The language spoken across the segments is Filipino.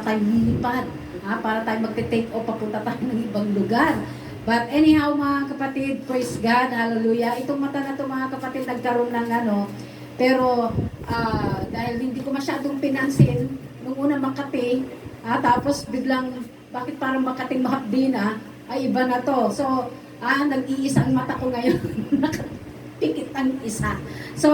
tayo lilipad. Para tayo magte-take off, papunta tayo ng ibang lugar. But anyhow, mga kapatid, praise God, hallelujah. Itong mata na ito, mga kapatid, nagkaroon ng pero dahil hindi ko masyadong pinansin, nung una Makati, tapos biglang, bakit parang Makating mahapdi na, ay iba na to. So, nag-iisa ang mata ko ngayon. Nakapikit ang isa. So,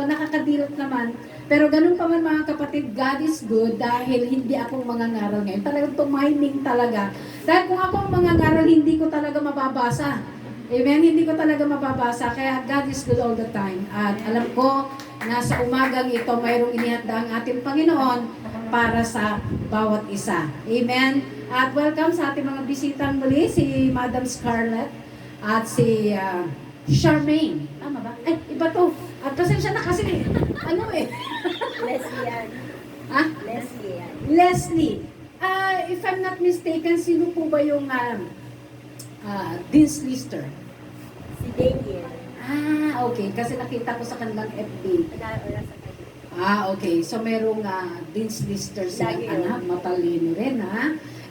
nakakadilot naman. Pero ganun pa man mga kapatid, God is good dahil hindi akong mangangaral ngayon. Talagang tumiming talaga. Dahil kung ako ang mangangaral, hindi ko talaga mababasa. Amen? Hindi ko talaga mababasa. Kaya God is good all the time. At alam ko na sa umagang ito, mayroong inihanda ang ating Panginoon para sa bawat isa. Amen? At welcome sa ating mga bisitang muli, si Madam Scarlett at si Charmaine. Tama ba? Ay, iba to. At pasensya na kasi, Leslie yan. Leslie yan. Leslie. If I'm not mistaken, sino po ba yung Dean's Lister? Si Daniel. Okay. Kasi nakita ko sa kanilang FB. Nag-aaral sa kanya. Okay. So, merong Dean's Lister silang Lagi anak. Matalino rin,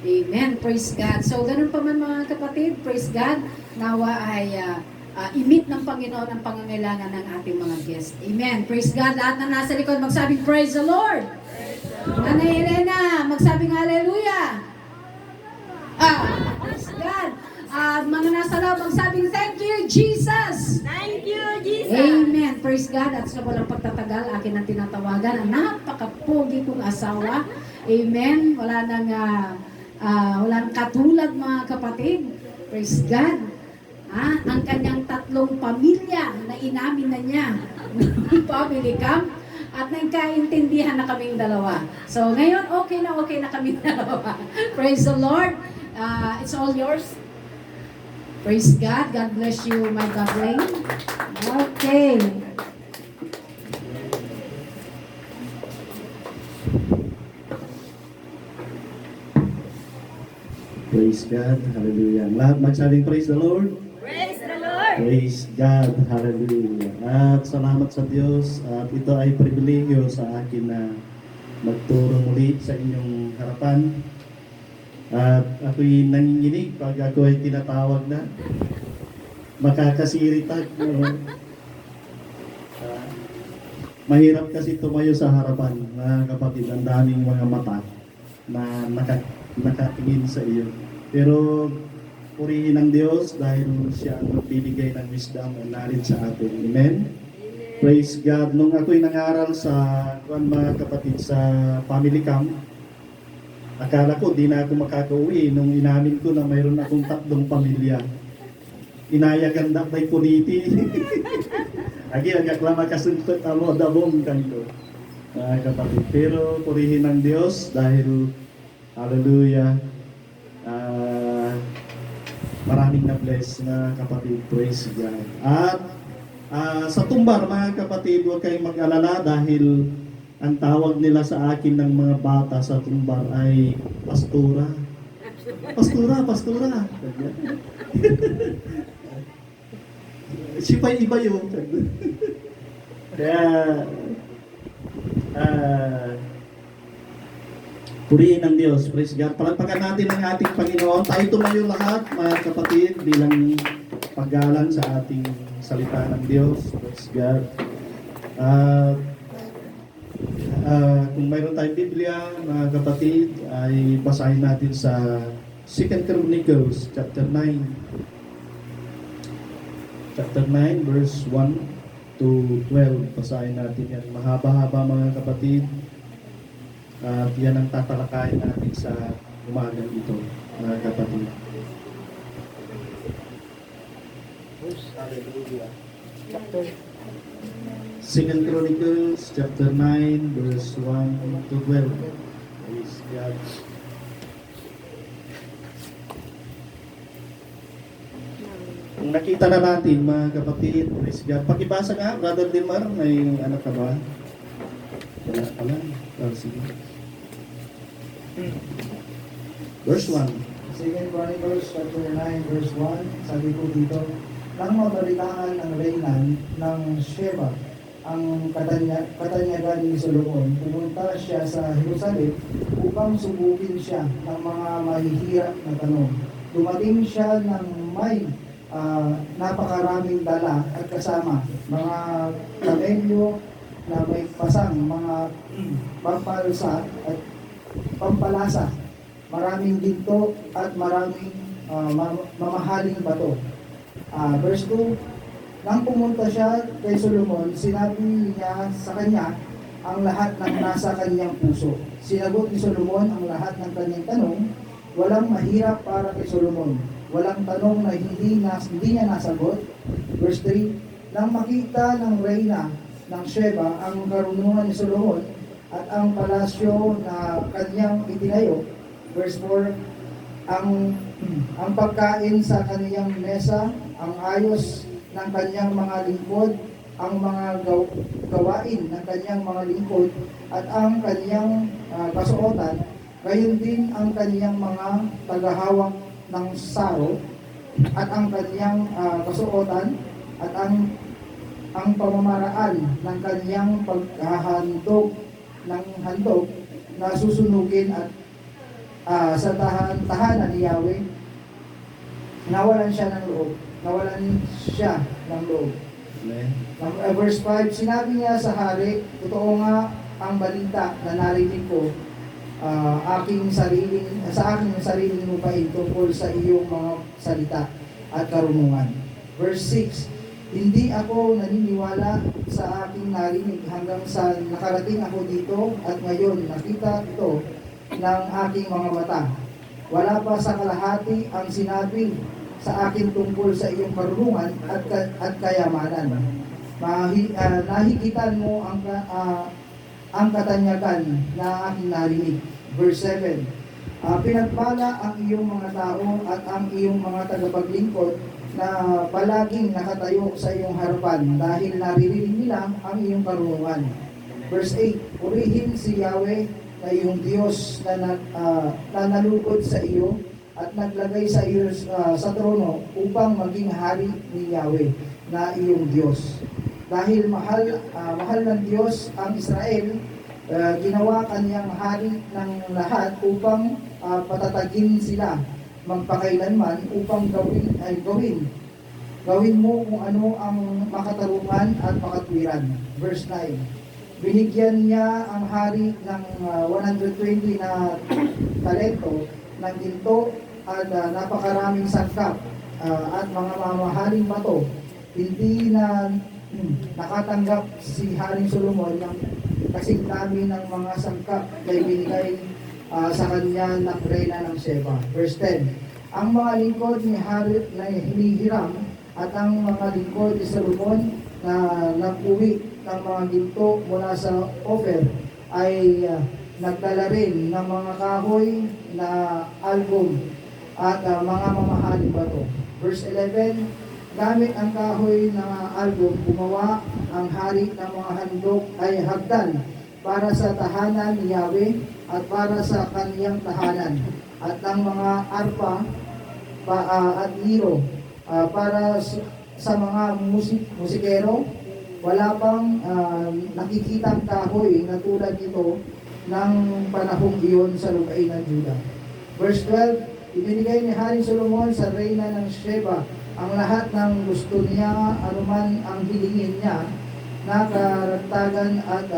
Amen. Praise God. So, ganun pa man mga kapatid. Praise God. Nawa ay i-meet ng Panginoon ang pangangailangan ng ating mga guests. Amen. Praise God. Lahat na nasa likod, magsabing praise the Lord. Nanay Elena, magsabing hallelujah. Praise God. At mga nasa loob, magsabing thank you, Jesus. Thank you, Jesus. Amen. Praise God. At sa walang pagtatagal, akin ang tinatawagan ang napakapogi kong asawa. Amen. Wala nang katulad mga kapatid. Praise God. Ang kanyang 3 pamilya na inamin na niya ng family camp at nagkaintindihan na kaming dalawa. So ngayon, okay na kaming dalawa. Praise the Lord. It's all yours. Praise God. God bless you, my darling. Okay. Praise God. Hallelujah. Lahat magsabing praise the Lord. Praise the Lord. Praise God. Hallelujah. At salamat sa Diyos. At ito ay pribilegyo sa akin na magturo muli sa inyong harapan. At ako'y nanginginig pag ako ay tinatawag na. Makakasiritag. Mahirap kasi tumayo sa harapan, mga kapatid. Ang daming mga mata na nakatingin sa iyo. Pero purihin ng Diyos dahil siya ang magbibigay ng wisdom and knowledge sa atin. Amen? Praise God. Nung ako'y nangaral sa mga kapatid sa family camp, akala ko di na ako makakauwi nung inamin ko na mayroon akong 3 pamilya. Inayagan na may puniti. Agi, agaklama kasuntot amo dabong kanto. Mga kapatid. Pero purihin ng Diyos dahil hallelujah. Maraming na-bless na kapatid. Praise God. At sa tumbar, mga kapatid, huwag kayong mag-alala dahil ang tawag nila sa akin ng mga bata sa tumbar ay pastora. Pastora. Si Pay iba yun. Kaya, purihin ng Diyos. Praise God. Palagpakan natin ang ating Panginoon. Tayo tumayo lahat, mga kapatid, bilang paggalang sa ating salita ng Diyos. Praise God. Kung mayroon tayong Biblia, mga kapatid, ay basahin natin sa 2 Chronicles chapter 9. Chapter 9, verse 1 to 12. Basahin natin yan. Mahaba-haba, mga kapatid. At yan ang tatalakayin natin sa umagang ito, mga kapatid. Hallelujah. Chapter 2 Chronicles chapter 9 verse 1 to 12. Praise God. Kung nakita na natin, mga kapatid, praise God. Pakibasa nga, Brother Dimar, may ano ka ba? Wala ka lang. Sige. Verse 1. 2 Chronicles chapter 9 verse 1, sabi ko dito, nang mabalitaan ng Reynan ng Sheba ang katanyagan ni Solomon, pumunta siya sa Jerusalem upang subukin siya ng mga mahihirap na tanong. Dumating siya ng may napakaraming dala at kasama, mga kamelyo na may pasang, mga pampalasa at pampalasa, maraming ginto at maraming mamahaling bato. Verse 2, nang pumunta siya kay Solomon, sinabi niya sa kanya ang lahat ng nasa kanyang puso. Sinagot ni Solomon ang lahat ng kanyang tanong. Walang mahirap para kay Solomon. Walang tanong na hindi niya nasagot. Verse 3, nang makita ng reyna ng Sheba ang karunungan ni Solomon at ang palasyo na kanyang itinayo. Verse 4, ang pagkain sa kanyang mesa, ang ayos ng kanyang mga lingkod, ang mga gawain ng kanyang mga lingkod, at ang kanyang kasuotan, gayon din ang kanyang mga tagahawak ng saro, at ang kanyang kasuotan, at ang pamamaraan ng kanyang paghahandog ng handog na susunugin at sa tahanan ni Yahweh, nawalan siya ng loob. Amen. Verse 5, sinabi niya sa hari, totoo nga ang balita na narinig ko sa aking sariling lupain tungkol sa iyong mga salita at karunungan. Verse 6, hindi ako naniniwala sa aking narinig hanggang sa nakarating ako dito at ngayon nakita ito ng aking mga mata. Wala pa sa kalahati ang sinabi sa akin tungkol sa iyong karunungan at kayamanan. Nahigitan mo ang katanyagan na aking narinig. Verse 7, pinagpala ang iyong mga tao at ang iyong mga tagapaglingkod na palaging nakatayo sa iyong harapan dahil naririnig nila ang iyong karunungan. Verse 8, purihin si Yahweh na iyong Diyos na nalukod sa iyo at naglagay sa iyo sa trono upang maging hari ni Yahweh na iyong Diyos. Dahil mahal ng Diyos ang Israel, ginawa kanyang hari ng lahat upang patatagin sila magpakailanman upang gawin mo kung ano ang makatarungan at makatwiran. Verse 9, binigyan niya ang hari ng 120 na talento ng ginto at napakaraming sangkap at mga mamahaling bato. Hindi na nakatanggap si Haring Solomon ng kasing dami ng mga sangkap na ibinigay sa kanya ng reyna ng Sheba. Verse 10, ang mga lingkod ni Hari na hinihiram at ang mga lingkod ni Solomon na nag-uwi ng mga ginto mula sa Ophir ay nagdala rin ng mga kahoy na album at mga mamahaling bato. Verse 11, gamit ang kahoy na album, gumawa ang hari ng mga handog ay hagdan para sa tahanan ni Yahweh at para sa kaniyang tahanan, at ang mga arpa at liro para sa mga musikero. Wala pang nakikitang kahoy na tulad nito ng panahong iyon sa lupain ng Juda. Verse 12, ibinigay ni Haring Solomon sa reyna ng Sheba ang lahat ng gusto niya, anuman ang hilingin niya, na karagtagan at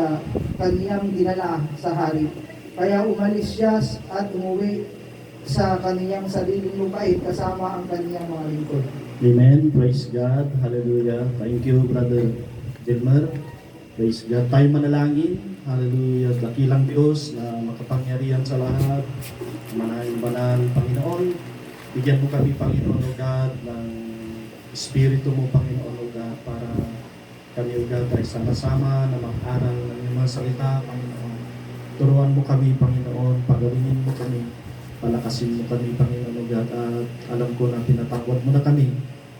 kaniyang dinala sa hari. Kaya umalis siya at umuwi sa kaniyang sariling lupain kasama ang kaniyang mga lingkod. Amen. Praise God. Hallelujah. Thank you, Brother Gilmer. Praise God. Tayo manalangin. Hallelujah. Dakilang Diyos na makapangyarihan sa lahat. Manahing banal, Panginoon. Bigyan mo kami, Panginoon, O God, ng Espiritu mo, Panginoon, O God, para kami, O God, ay sama-sama na mag-aral ng iyong mga salita, Panginoon. Turuan mo kami, Panginoon. Pagawinin mo kami. Palakasin mo kami, Panginoon, O God. At alam ko na pinatawad mo na kami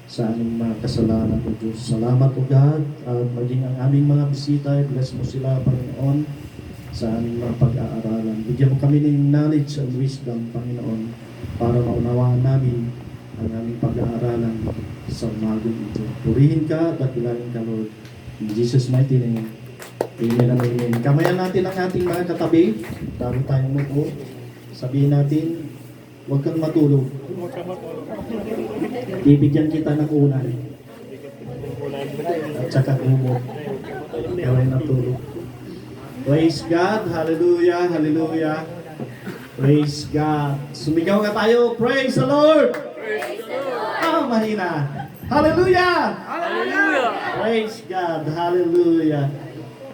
sa aming mga kasalanan, O Diyos. Salamat, O God. At maging ang aming mga bisita, bless mo sila, Panginoon, sa aming mga pag-aaralan. Bigyan mo kami ng knowledge and wisdom, Panginoon, para maunawaan namin ang aming pag-aaralan sa umagong ito. Purihin ka at kilalanin ka, Lord. In Jesus' mighty name. Amen and amen. Kamayan natin ang ating mga katabi. Dami tayong mupo. Sabihin natin, huwag kang matulog. Bibigyan kita ng unan. At saka gumo. Ikaw ay natulog. Praise God. Hallelujah. Hallelujah. Praise God. Sumigaw nga tayo. Praise the Lord. Mahina. Hallelujah. Hallelujah. Praise God. Hallelujah.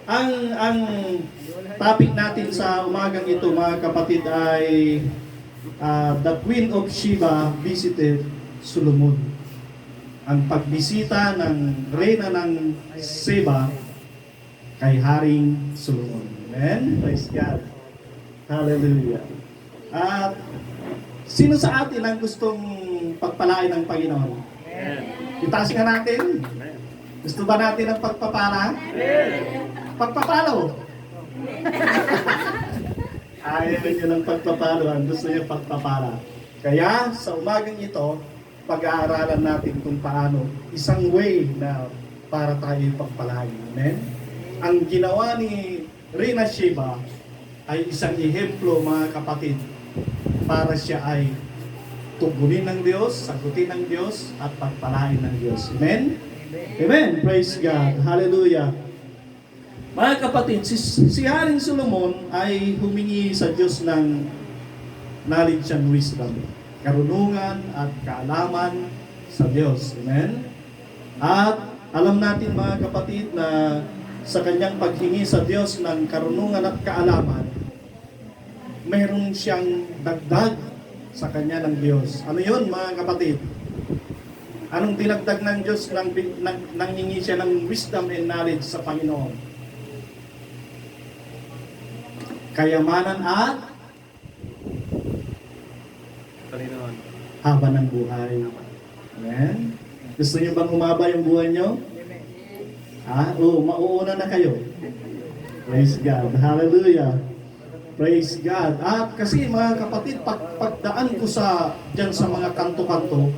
Ang topic natin sa umagang ito, mga kapatid, ay the Queen of Sheba visited Solomon. Ang pagbisita ng reyna ng Sheba kay Haring Solomon. Amen? Praise God. Hallelujah. At sino sa atin ang gustong pagpalain ng Panginoon? Itaas nga natin. Gusto ba natin ang pagpapala? Pagpapalo. Ayaw niyo ng pagpapalo. Ang gusto niyo pagpapala. Kaya sa umagang ito, pag-aaralan natin kung paano isang way na para tayo pagpalain. Amen? Ang ginawa ni Reyna Sheba ay isang ehemplo, mga kapatid, para siya ay tugunin ng Diyos, sagutin ng Diyos, at pagpalain ng Diyos. Amen? Amen. Praise God. Hallelujah. Mga kapatid, si Haring Solomon ay humingi sa Diyos ng knowledge and wisdom, karunungan at kaalaman sa Diyos. Amen? At alam natin, mga kapatid, na sa kanyang paghingi sa Diyos ng karunungan at kaalaman, mayroon siyang dagdag sa kanya ng Diyos. Ano yun, mga kapatid? Anong dinagdag ng Diyos nang hingi siya ng wisdom and knowledge sa Panginoon? Kayamanan at haba ng buhay. Amen? Gusto niyo bang umaba yung buhay niyo? Mauuna na kayo. Praise God. Hallelujah. Praise God. At kasi, mga kapatid, pagdaan ko dyan sa mga kanto-kanto,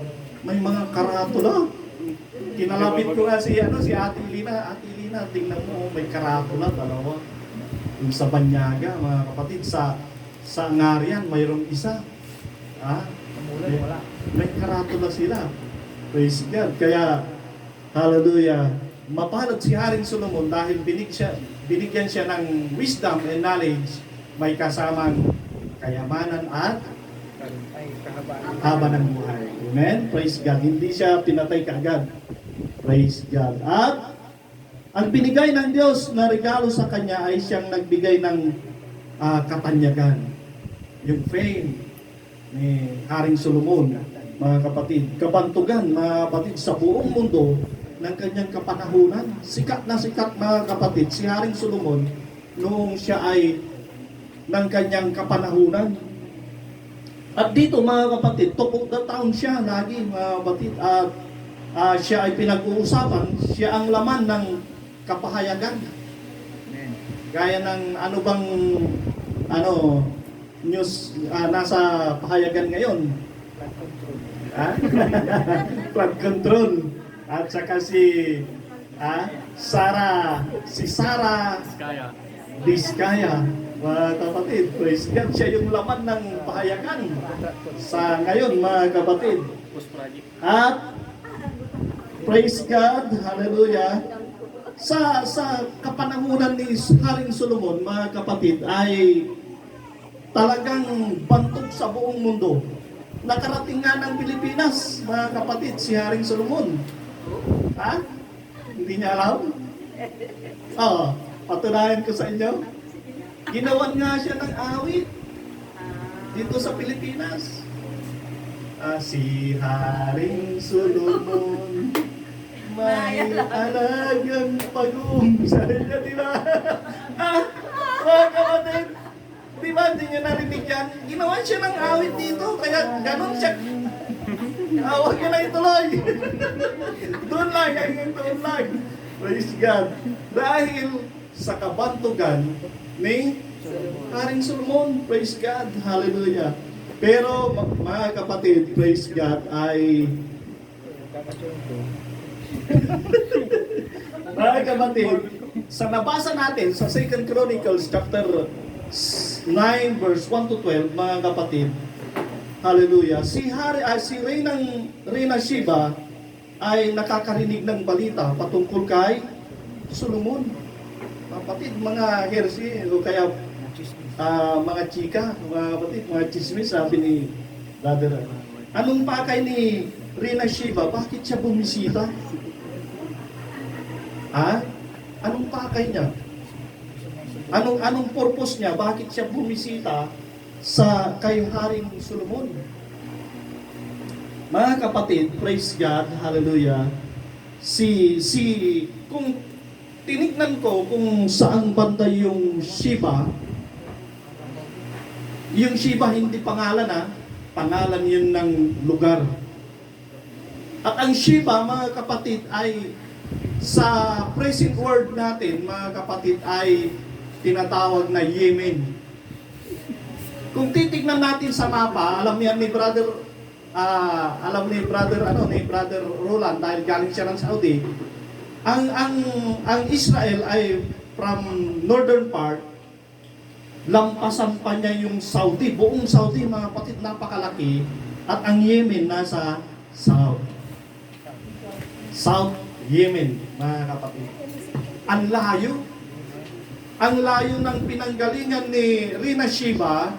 may mga karatula. Kinalapit ko nga si Ate Lina. Ate Lina, tingnan mo, may karatula, dalawa. Yung sa Banyaga, mga kapatid, sa Ngarian, mayroong isa. May karatula sila. Praise God. Kaya, hallelujah, mapalad si Haring Solomon dahil binigyan siya ng wisdom and knowledge, may kasamang kayamanan at haba ng buhay. Amen? Praise God. Hindi siya pinatay kaagad. Praise God. At ang binigay ng Diyos na regalo sa kanya ay siyang nagbigay ng katanyagan. Yung fame ni Haring Solomon, mga kapatid. Kabantugan, mga kapatid, sa buong mundo ng kanyang kapanahunan. Sikat na sikat, mga kapatid, si Haring Solomon noong siya ay ng kanyang kapanahunan. At dito, mga kapatid, talk of the town siya lagi, mga kapatid. At siya ay pinag-uusapan, siya ang laman ng kapahayagan. Gaya ng news nasa pahayagan ngayon. Flood control. At saka si Sarah Diskaya. Mga kapatid, praise God, siya yung laman ng pahayagan sa ngayon, mga kapatid. At praise God, hallelujah, sa kapanahunan ni Haring Solomon, mga kapatid, ay talagang bantog sa buong mundo. Nakarating nga ng Pilipinas, mga kapatid, si Haring Solomon. Hindi niya alam? Patunayan ko sa inyo. Ginawan nga siya ng awit dito sa Pilipinas. Si Haring Solomon, may alagang pagong. Sabi niya, di ba? Mga kapatid, di ba, hindi niyo narinig yan? Ginawan siya ng awit dito, kaya ganon siya. Huwag niyo na ituloy. Doon lang, doon lang. Praise God. Dahil sa kabantugan ni Haring Solomon, praise God, hallelujah. Pero mga kapatid, praise God, ay mga kapatid, sa nabasa natin sa 2 Chronicles chapter 9 verse 1 to 12, mga kapatid. Hallelujah. Si Reyna Sheba ay nakakarinig ng balita patungkol kay Solomon. Kapatid, mga hersi, o kaya mga chika, mga kapatid, mga chismis, sabi ni Brother. Anong pakay ni Reyna Sheba? Bakit siya bumisita? Anong pakay niya? Anong purpose niya? Bakit siya bumisita sa kay Haring Solomon? Mga kapatid, praise God, hallelujah. Kung tinignan ko kung saan banda yung Sheba hindi pangalan pangalan yun ng lugar. At ang Sheba, mga kapatid, ay sa present word natin, mga kapatid, ay tinatawag na Yemen. Kung titignan natin sa mapa, alam ni brother Roland, dahil galing siya ng Saudi, ang Israel ay from northern part, lampasan pa niya yung Saudi, buong Saudi, mga kapatid, napakalaki, at ang Yemen nasa South Yemen, mga kapatid. Ang layo ng pinanggalingan ni Reyna Sheba.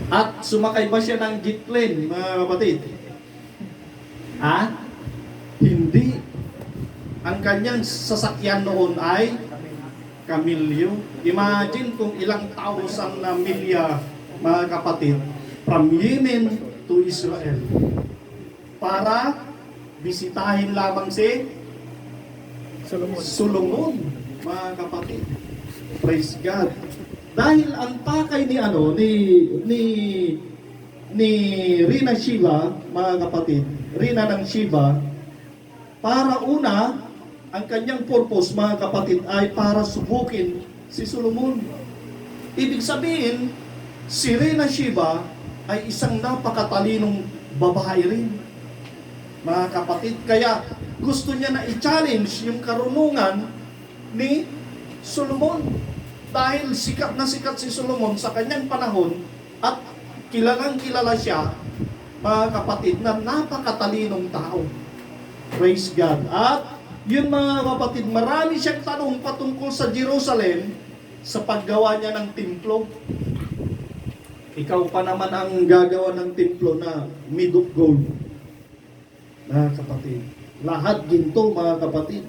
At sumakay ba siya ng jet plane, mga kapatid? Hindi. Ang kanyang sasakyan noon ay kamilyo. Imagine kung ilang thousand na milya, mga kapatid, from Yemen to Israel. Para bisitahin lamang si Solomon, mga kapatid. Praise God. Dahil ang pakay ni Reyna Sheba, mga kapatid, Reyna ng Sheba, para una, ang kanyang purpose, mga kapatid, ay para subukin si Solomon. Ibig sabihin, si Reyna Sheba ay isang napakatalinong babae rin, mga kapatid. Kaya gusto niya na i-challenge yung karunungan ni Solomon. Dahil sikat na sikat si Solomon sa kanyang panahon at kilalang kilala siya, mga kapatid, na napakatalinong tao. Praise God. At yun, mga kapatid, marami siyang tanong patungkol sa Jerusalem sa paggawa niya ng templo. Ikaw pa naman ang gagawa ng templo na made of gold, mga kapatid. Lahat ginto, mga kapatid.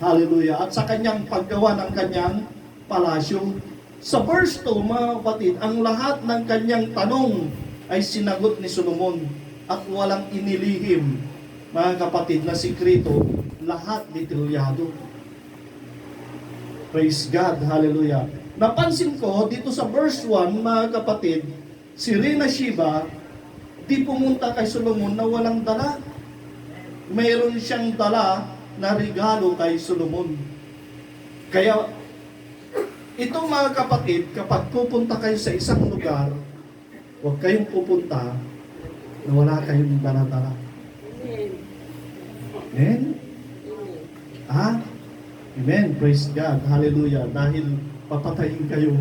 Hallelujah. At sa kanyang paggawa ng kanyang palasyo. Sa verse 2, mga kapatid, ang lahat ng kanyang tanong ay sinagot ni Solomon at walang inilihim, mga kapatid, na sikreto, lahat detalyado. Praise God, hallelujah. Napansin ko dito sa verse 1, mga kapatid, si Reyna Sheba di pumunta kay Solomon na walang dala. Mayroon siyang dala na regalo kay Solomon. Kaya ito, mga kapatid, kapag pupunta kayo sa isang lugar, huwag kayong pupunta na wala kayong dala-dala. Amen? Amen. Praise God. Hallelujah. Dahil papatayin kayo.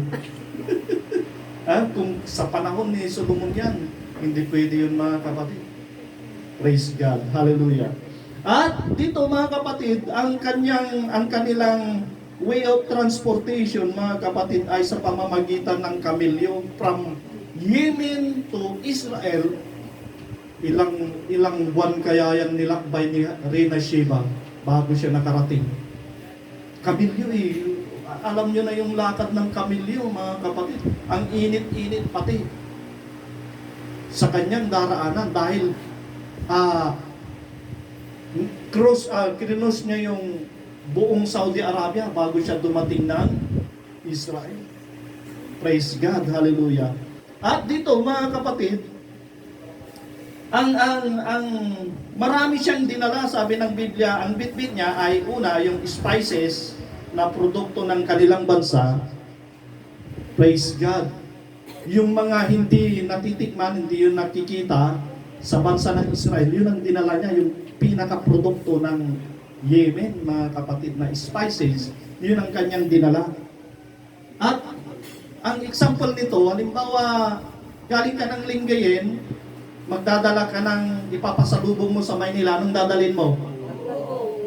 Kung sa panahon ni Solomon yan, hindi pwede yun, mga kapatid. Praise God. Hallelujah. At dito, mga kapatid, ang kanilang way of transportation, mga kapatid, ay sa pamamagitan ng kamilyo from Yemen to Israel. Ilang buwan kaya yan nilakbay ni Reyna Sheba bago siya nakarating. Kamilyo alam nyo na yung lakad ng kamilyo, mga kapatid. Ang init-init pati sa kanyang daraanan dahil krinos niya yung buong Saudi Arabia bago siya dumating ng Israel. Praise God, hallelujah. At dito, mga kapatid, ang marami siyang dinala, sabi ng Biblia, ang bitbit niya ay una, yung spices na produkto ng kanilang bansa. Praise God. Yung mga hindi natitikman, hindi yun nakikita sa bansa ng Israel, yun ang dinala niya, yung pinaka-produkto ng Yemen, mga kapatid, na spices, yun ang kanyang dinala. At ang example nito, halimbawa, galing ka ng Lingayen, magdadala ka ng ipapasalubong mo sa Maynila, anong dadalhin mo?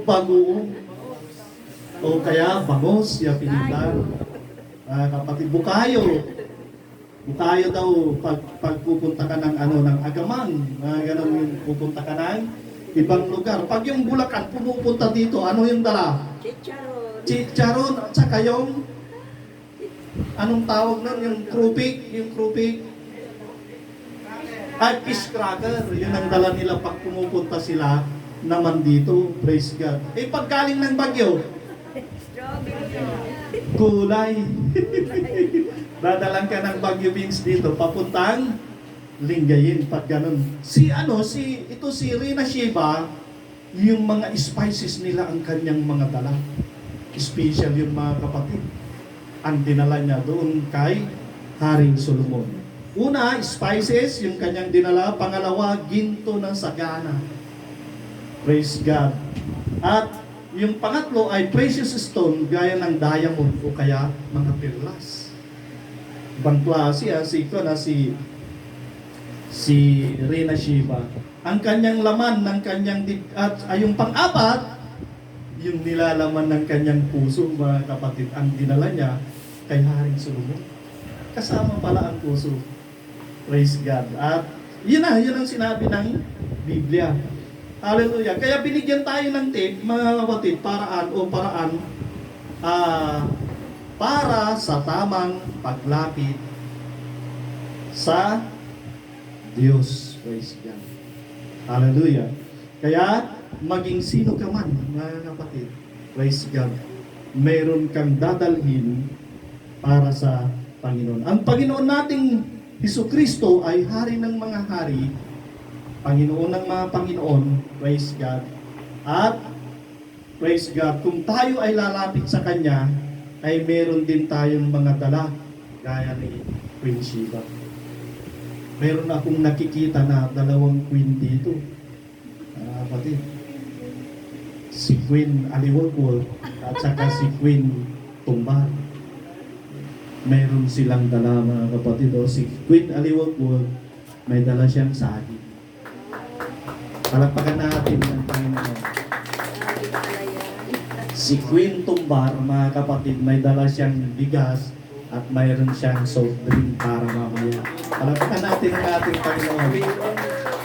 Bagoong. O kaya, bangos, yapilitan. Kapatid, bukayo. Bukayo daw, pag pupunta ka ng, ng Agamang, ganun yung pupunta ka ng ibang lugar. Pag yung Bulacan, pumupunta dito, ano yung dala? Chicharon. Chicharon, at saka yung, anong tawag nun? Yung krupik. Ay, fish cracker. Yun ang dala nila pag pumupunta sila naman dito. Praise God. Pag galing ng Bagyo, Strawberry. kulay. Dadalang ka ng Baguio beans dito, papuntang Lingayen, pag ganun. Si Rina Sheba, yung mga spices nila ang kanyang mga dala. Special yung mga kapatid. Ang dinala niya doon kay Haring Solomon. Una, spices, yung kanyang dinala. Pangalawa, ginto ng sagana. Praise God. At yung pangatlo ay precious stone gaya ng diamond o kaya mga perlas. Ibang klase si Rina Sheba. Ang kanyang laman ng kanyang at yung pang-apat, yung nilalaman ng kanyang puso, mga kapatid, ang dinala niya kay Haring Solomon. Kasama pala ang puso. Praise God. At yun ang sinabi ng Biblia. Hallelujah. Kaya binigyan tayo ng tip, mga kapatid, paraan para sa tamang paglapit sa Diyos. Praise God. Hallelujah. Kaya, maging sino ka man, mga kapatid, praise God, mayroon kang dadalhin para sa Panginoon. Ang Panginoon nating Hesukristo ay hari ng mga hari, Panginoon ng mga Panginoon, praise God. At, praise God, kung tayo ay lalapit sa Kanya, ay meron din tayong mga dala, gaya ni Queen Sheba. Meron akong nakikita na 2 queen dito. Kapatid. Si Queen Aliwagwag at saka si Queen Tumbar. Meron silang dala, mga kapatid. Si Queen Aliwagwag, may dala siyang saging. Palakpakan natin ng Panginoon. Si Queen Tumbar, mga kapatid, may dala siyang bigas at mayroon siyang soft drink para mamaya. Palakpakan natin ang ating Panginoon.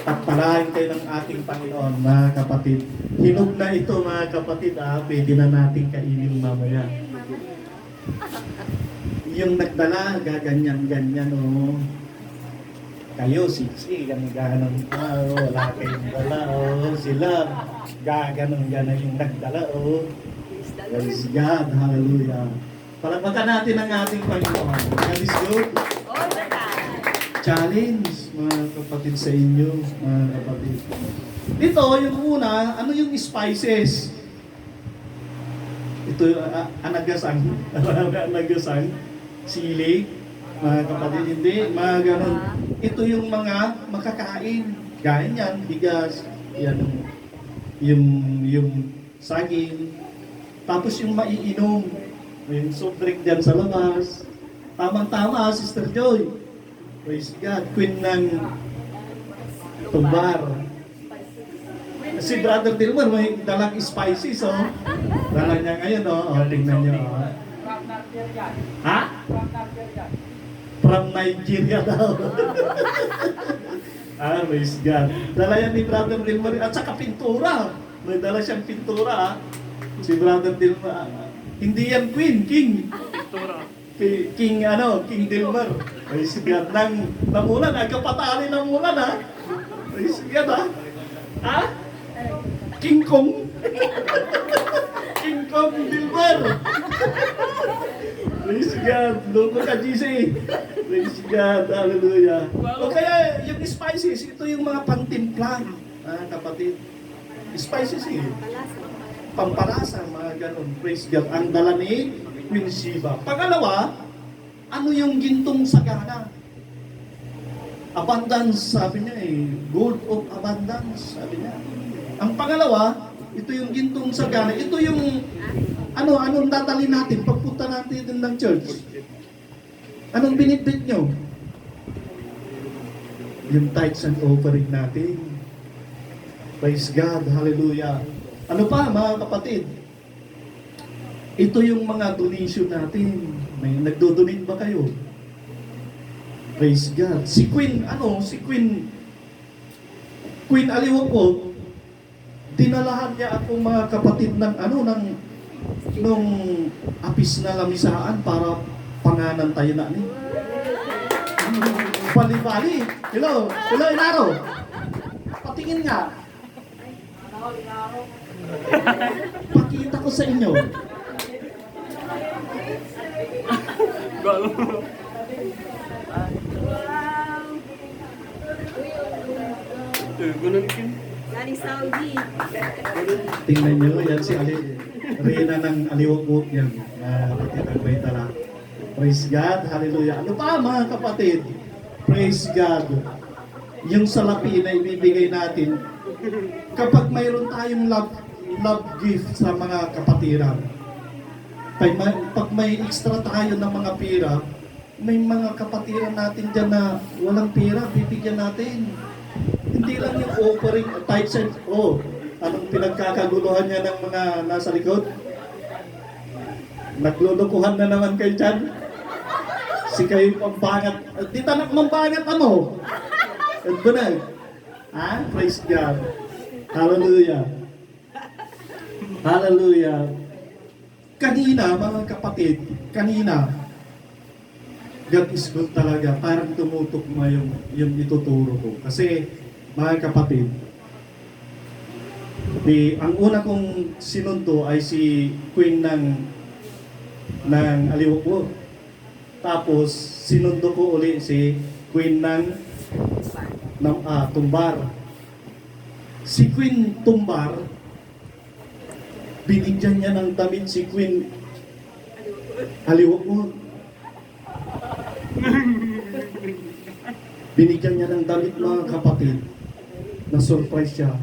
At palahin kayo ng ating Panginoon, mga kapatid. Hinog na ito, mga kapatid, pwede na natin kainin mamaya. Yung nagdala, gaganyan-ganyan, Kayo, siksi, ganon wala kayong dala, sila, gaganon-ganon yung nagdala, Praise God, hallelujah. Palakpakan natin ang ating Panginoon. God is good. All the time. Challenge, mga kapatid, sa inyo, mga kapatid. Dito, yung una, ano yung spices? Ito, anagasang, anagasang, sili, mga kapatid, hindi, mga ganon. Ito yung mga makakain. Gaya yan, bigas, yan, yung saging, tapos yung maiinom, yung soft drink dyan sa labas. Tamang-tama, Sister Joy. Praise God, Queen ng Tumbar. Si Brother Dilmar, may dalang spices, Dala niya ngayon, tingnan niyo, Ha? From Nigeria daw. Praise God. Dala yan ni Brother Dilmar, at saka pintura. May dala siyang pintura, Si Brother Dilmar. Hindi yan Queen, King. King Dilmar. Praise God. Nang ulan, kapatali ng ulan, Praise God, King Kong. King Kong Dilmar. Praise God. Loko ka, GC. Praise God. Hallelujah. O kaya, yung spices, ito yung mga pantimpla, kapatid. Spices, pampalasa, mga ganun. Praise God. Ang dala ni Queen Sheba. Pangalawa, ano yung gintong sagana? Abundance, sabi niya Gold of abundance, sabi niya. Ang pangalawa, ito yung gintong sagana. Ito yung, anong dadalhin natin pagpunta natin ng church? Anong binitbit nyo? Yung tithes and offering natin. Praise God, hallelujah. Ano pa mga kapatid? Ito yung mga donation natin. May nagdo-donate ba kayo? Praise God. Si Queen Aliwok po, dinalahan niya akong mga kapatid nung apis na lamisaan para panganan tayo na ni. Bali-bali. Hello, Inaro. Patingin nga. Pakita ko sa inyo. Galing Saudi. Tingnan nyo, yan si Reyna ng Aliwok yan. Kapatid ang may tala. Praise God, hallelujah. Ano pa mga kapatid? Praise God. Yung salapi na ibibigay natin, kapag mayroon tayong love gift sa mga kapatiran, pag may extra tayo ng mga pera, may mga kapatiran natin dyan na walang pera, bibigyan natin. Hindi lang yung offering, tithes and, anong pinagkakaguluhan niya ng mga nasa likod? Naglulukuhan na naman kayo dyan. Si kayo pambangat. Di tanak mambangat ano? At ba na? Praise God. Hallelujah. Hallelujah. Kanina, mga kapatid, God is good talaga. Parang tumutok mo yung ituturo ko. Kasi, mga kapatid, ang una kong sinundo ay si Queen ng Aliwok. Tapos, sinundo ko uli si Queen ng Tumbar. Si Queen Tumbar, binigyan niya ng damit si Queen Aliwok. Binigyan niya ng damit mga kapatid. Na-surprise siya.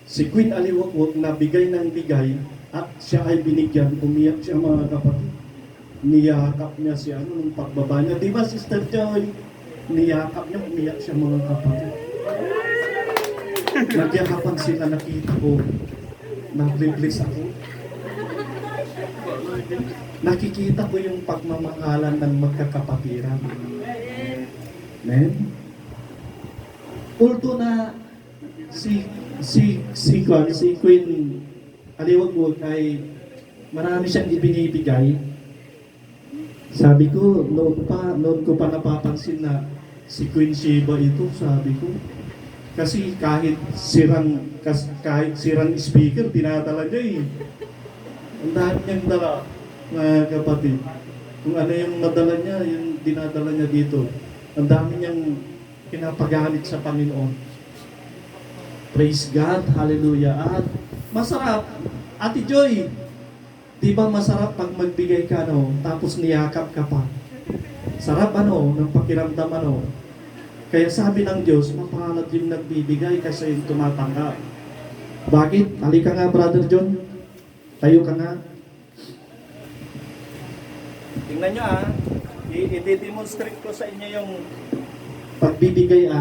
Si Queen Aliwok na bigay ng bigay at siya ay binigyan, umiyak siya mga kapatid. Niyakap niya si nung pagbaba niya. Di ba, Sister Joy? Niyakap niya, umiyak siya mga kapatid. Nagyakapan sila, nakita ko. Na-bless ako. Nakikita ko yung pagmamahalan ng magkakapatiran. Amen? Ulto na si Queen Aliwag ay marami siyang ibinibigay. Sabi ko, noon ko pa napapansin na si Queen Sheba ito, sabi ko. Kasi kahit sirang speaker, dinadala niya eh. Ang dami niyang dala, mga kapatid. Kung ano yung nadala niya, yung dinadala niya dito. Ang dami niyang pinapagalit sa Panginoon. Praise God, hallelujah. At masarap, Ate Joy, di ba masarap pag magbigay ka, tapos niyakap ka pa? Sarap ng pakiramdam Kaya sabi ng Diyos, mapalad yung nagbibigay kasi yung tumatanggap. Bakit? Halika nga, Brother John. Tayo ka nga. Tingnan nyo i-demonstrate ko sa inyo yung pagbibigay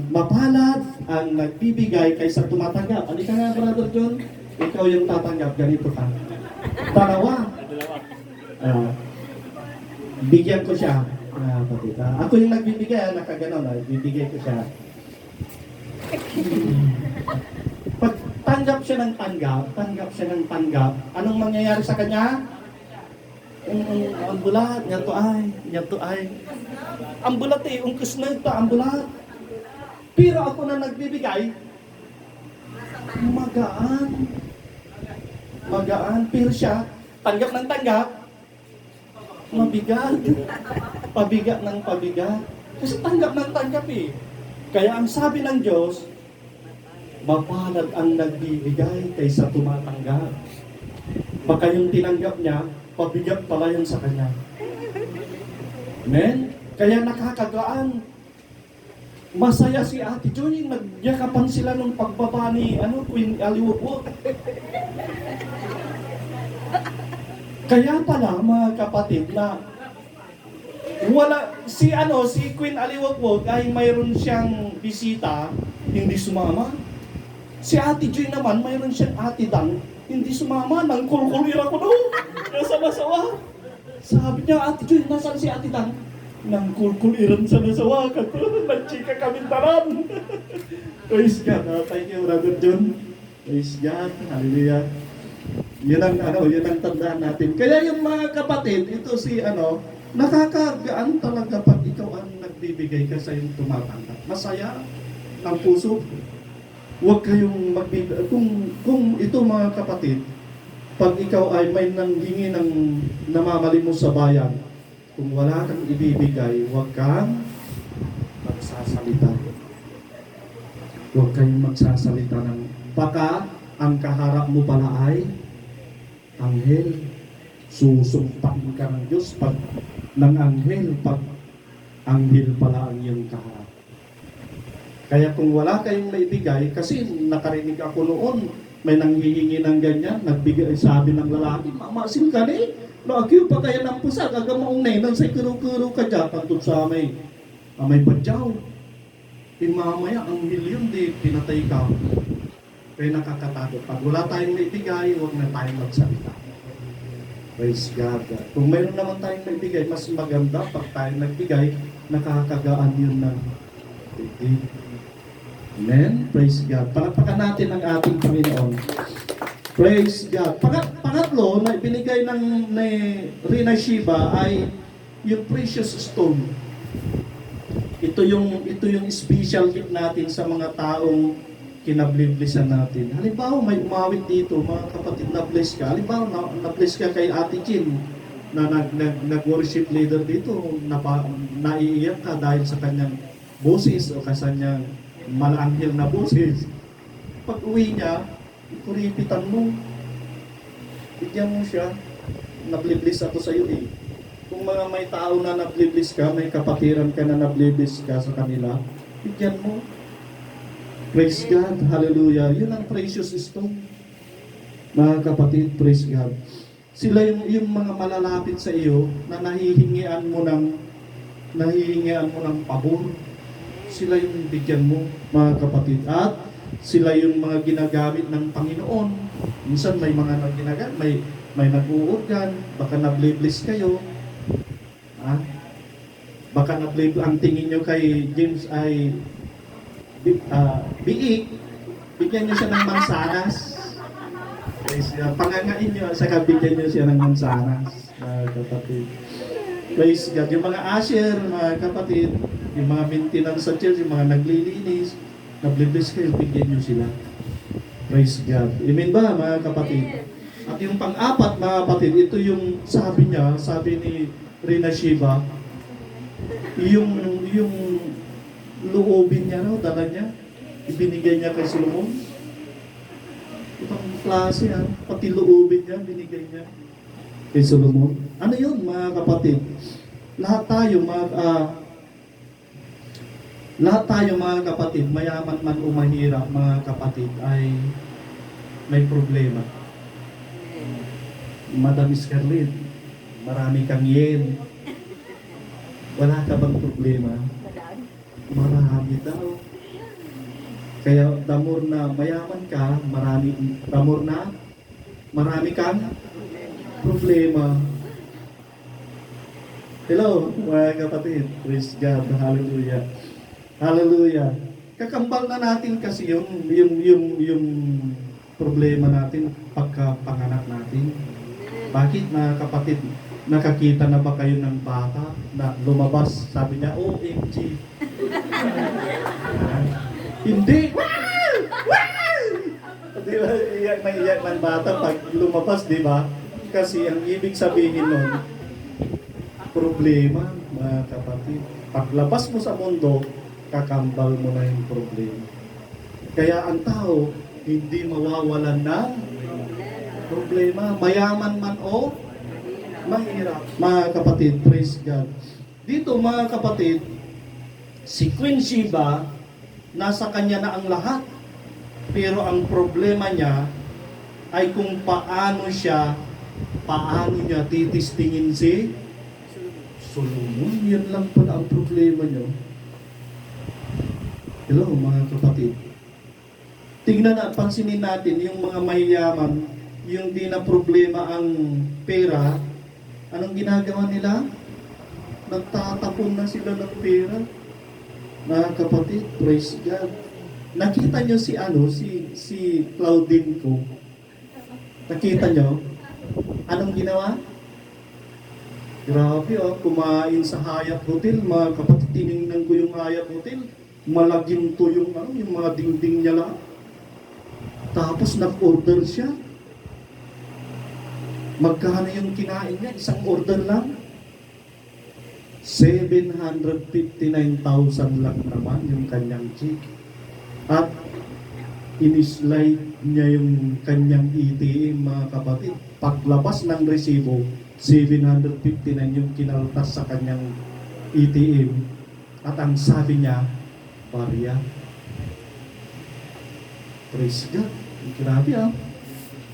mapalad ang nagbibigay kaysa tumatanggap. Halika nga, Brother John. Ikaw yung tatanggap, ganito ka. Dalawa. Bigyan ko siya. Ako yung nagbibigay, nakaganon. Bibigay ko siya. Pag tanggap siya ng tanggap, anong mangyayari sa kanya? Ang bulat, niya to ay. Ang bulat ungkos na ito, ang bulat. Pero ako na nagbibigay, magaan. Pero siya, tanggap ng tanggap, mabigat. Pabigat ng pabigat. Kasi tanggap ng tanggap Kaya ang sabi ng Diyos, mapalad ang nagbibigay kaysa tumatanggap. Baka yung tinanggap niya, pabigat pala yun sa kanya. Amen? Kaya nakakagaan. Masaya si Ate Joy, nagyakapan sila nung pagbaba ni Queen Aliwok. Kaya pala mga kapatid na si Queen Aliwakwog ay mayroon siyang bisita, hindi sumama. Si Ate Joy naman, mayroon siyang Ate Dang, hindi sumama, nang kulkulira ko daw. Nasawa-sawa. Sabi niya, Ate Joy, nasaan si Ate Dang? Nang kulkuliran sa nasawa ka. Nagchika kami taran. Praise God. Thank you, Brother John. Praise God. Hallelujah. Yun ang tandaan natin. Kaya yung mga kapatid, ito nakakagaan talaga pag ikaw ang nagbibigay ka sa yung tumatanggap. Masaya ng puso. Huwag kayong magbibigay. Kung ito mga kapatid, pag ikaw ay may nanghingi ng namamalimos sa bayan, kung wala kang ibibigay, huwag kang magsasalita. Huwag kayong magsasalita ng baka ang kaharap mo pala ay anghel. Susumpain ka ng Diyos pag ng anghel, pag anghel pala ang iyong kaharap. Kaya kung wala kayong maibigay, kasi nakarinig ako noon, may nanghihingi ng ganyan, nagbigay, sabi ng lalaki, mamasin ka ni, naagyo pa kaya ng pusa, agamaong na yun, sa kuro-kuro ka dyan, pantod sa may padyaw. Mamaya, ang milyon, di pinatay ka. Kaya nakakatakot. Pag wala tayong maibigay, huwag na tayong magsalita. Praise God. Kung mayroon naman tayong maibigay, mas maganda pag tayo nagbigay, nakakagaan yun ng tibig. Amen? Praise God. Palakpakan natin ang ating Panginoon. Praise God. Pangatlo na ibinigay ni Rina Shiva ay yung precious stone. Ito yung special gift natin sa mga taong kinabliblisan natin. Halimbawa, may umawit dito, mga kapatid, na-bless ka. Halimbawa, na-bless ka kay Ate Chin na nag-worship leader dito, naiiyak ka dahil sa kanyang boses o kasanyang malanghel na boses. Pag uwi niya, kuripitan mo. Bigyan mo siya. Nabliblis ako sa iyo eh. Kung may tao na nabliblis ka, may kapatiran ka na nabliblis ka sa kanila, bigyan mo. Praise God. Hallelujah. Yun ang precious stone. Mga kapatid, praise God. Sila yung mga malalapit sa iyo na nahihingian mo ng pabor. Sila yung bigyan mo, mga kapatid. At sila yung mga ginagamit ng Panginoon. Minsan may mga ginagamit, may nag-uurgan, baka nabliblis kayo. Baka nabliblis, ang tingin nyo kay James ay biik, bigyan nyo siya ng mansanas. Pangangain nyo, saka bigyan nyo siya ng mansanas, mga kapatid. Praise God. Yung mga usher, mga kapatid, yung mga maintenance sa church, yung mga naglilinis, nabliblis kayo, bigyan nyo sila. Praise God. Amen ba, mga kapatid? At yung pang-apat, mga kapatid, ito yung sabi ni Rina Shiva, yung loobin niya raw, dala niya, ibinigay niya kay Solomon. Ibang klase pati loobin niya, binigay niya kay Solomon. Ano yun, mga kapatid? Lahat tayo mga kapatid, mayaman man o mahirap, mga kapatid, ay may problema. Madam Scarlett, marami kang yen. Wala ka bang problema? Marami daw. Kaya damor na mayaman ka, marami kang problema. Hello, mga kapatid. Praise God. Hallelujah. Hallelujah. Kakambal na natin kasi yung problema natin pagkapanganak natin. Bakit, mga kapatid? Nakakita na ba kayo ng bata na lumabas? Sabi niya, OMG. Hindi. Di ba, iyak na iyak ng bata pag lumabas, di ba? Kasi ang ibig sabihin nun, problema, mga kapatid. Paglabas mo sa mundo, kakambal mo na yung problema. Kaya ang tao, hindi mawawalan ng problema. Mayaman man o mahirap. Mga kapatid, praise God. Dito, mga kapatid, si Queen Sheba, nasa kanya na ang lahat. Pero ang problema niya ay kung paano niya titistingin si Solomon, yan lang pala ang problema nyo. Hello mga kapatid. Tingnan at pansinin natin yung mga mayayaman, yung di na problema ang pera, anong ginagawa nila? Nagtatapon na sila ng pera. Mga kapatid, praise God. Nakita nyo si Claudine ko. Nakita nyo? Anong ginawa? Grabe kumain sa Hyatt Hotel. Mga kapatid, tinignan ko yung Hyatt Hotel. Malaginto yung mga dingding niya lang. Tapos nag-order siya. Magkano yung kinain niya? Isang order lang. 759,000 lang naman yung kanyang check. At in-slide niya yung kanyang ATM, mga kapatid. Paglabas ng resibo, 759 yung kinaltas sa kanyang ATM. At ang sabi niya, barya. Praise God. Grabe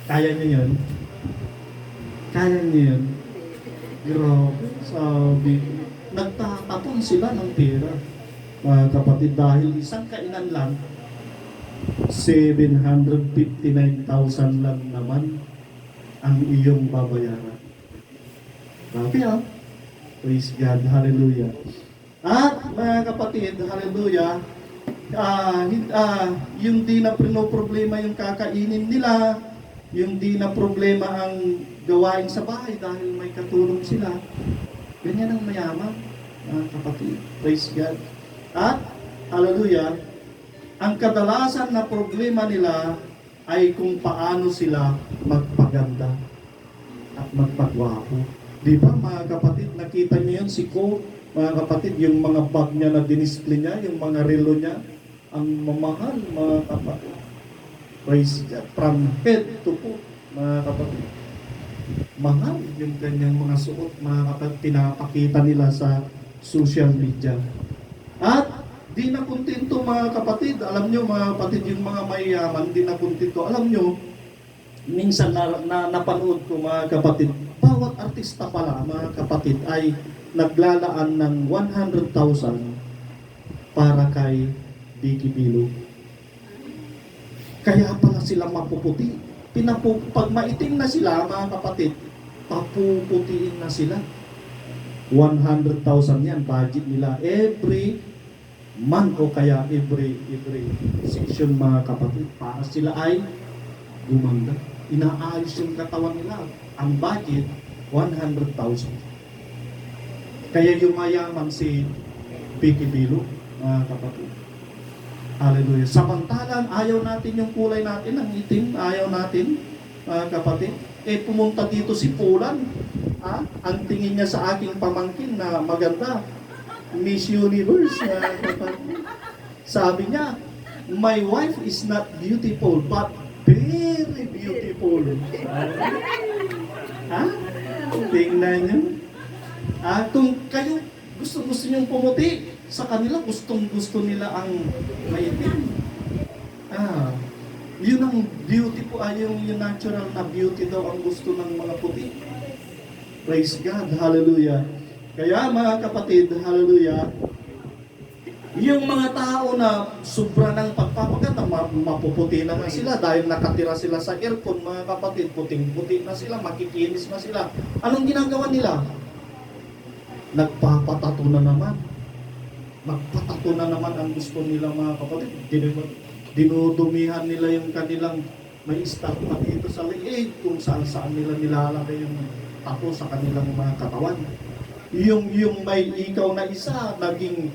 Kaya niya yun. Kaya niya yun. Grabe. Sabi, nagtatapon sila ng pera. Mga kapatid, dahil isang kainan lang, 759,000 lang naman ang iyong babayaran. Grabe Praise God. Hallelujah. At mga kapatid, hallelujah, yung di na problema yung kakainin nila, yung di na problema ang gawain sa bahay dahil may katulong sila. Ganyan ang mayaman, mga kapatid. Praise God. At, hallelujah, ang kadalasan na problema nila ay kung paano sila magpaganda at magpagwapo. Di ba mga kapatid, nakita niyo yun si Ko, mga kapatid, yung mga bag niya na dinisplay niya, yung mga relo niya, ang mamahal, mga kapatid. Praise God. From head to foot, mga kapatid. Mahal yung kanyang mga suot, mga kapatid, pinapakita nila sa social media. At di na kontento, mga kapatid. Alam nyo, mga kapatid, yung mga mayayaman, di na kontento. Alam nyo, minsan napanood ko, mga kapatid, bawat artista pala, mga kapatid, ay naglalaan ng 100,000 para kay Vicky Bilo. Kaya pala sila mapuputi. Pag maitim na sila, mga kapatid, papuputiin na sila. 100,000 yan, budget nila every month o kaya every session, mga kapatid, para sila ay gumanda. Inaayos yung katawan nila. Ang budget, 100,000. Kaya yung mayaman si Vicky Bilo, mga kapatid. Hallelujah. Samantalang ayaw natin yung kulay natin, ang itim, ayaw natin, mga kapatid. Pumunta dito si Poland. Ang tingin niya sa aking pamangkin na maganda, Miss Universe, mga kapatid. Sabi niya, my wife is not beautiful, but very beautiful. Tingnan niyo. Kung kayo gusto niyong pumuti, sa kanila gusto nila ang maitim. Yun ang beauty po, yung natural na beauty daw ang gusto ng mga puti. Praise God, hallelujah. Kaya mga kapatid, hallelujah, yung mga tao na sobra ng pagpapaganda, mapuputi na sila dahil nakatira sila sa aircon, mga kapatid, puting-puti na sila, makikinis na sila. Anong ginagawa nila? Nagpapatato na naman. Magpatato na naman ang gusto nila, mga kapatid. Dinudumihan nila yung kanilang may start na dito sa liig, kung saan nila nilalagay yung tato sa kanilang mga katawan. Yung may ikaw na isa, naging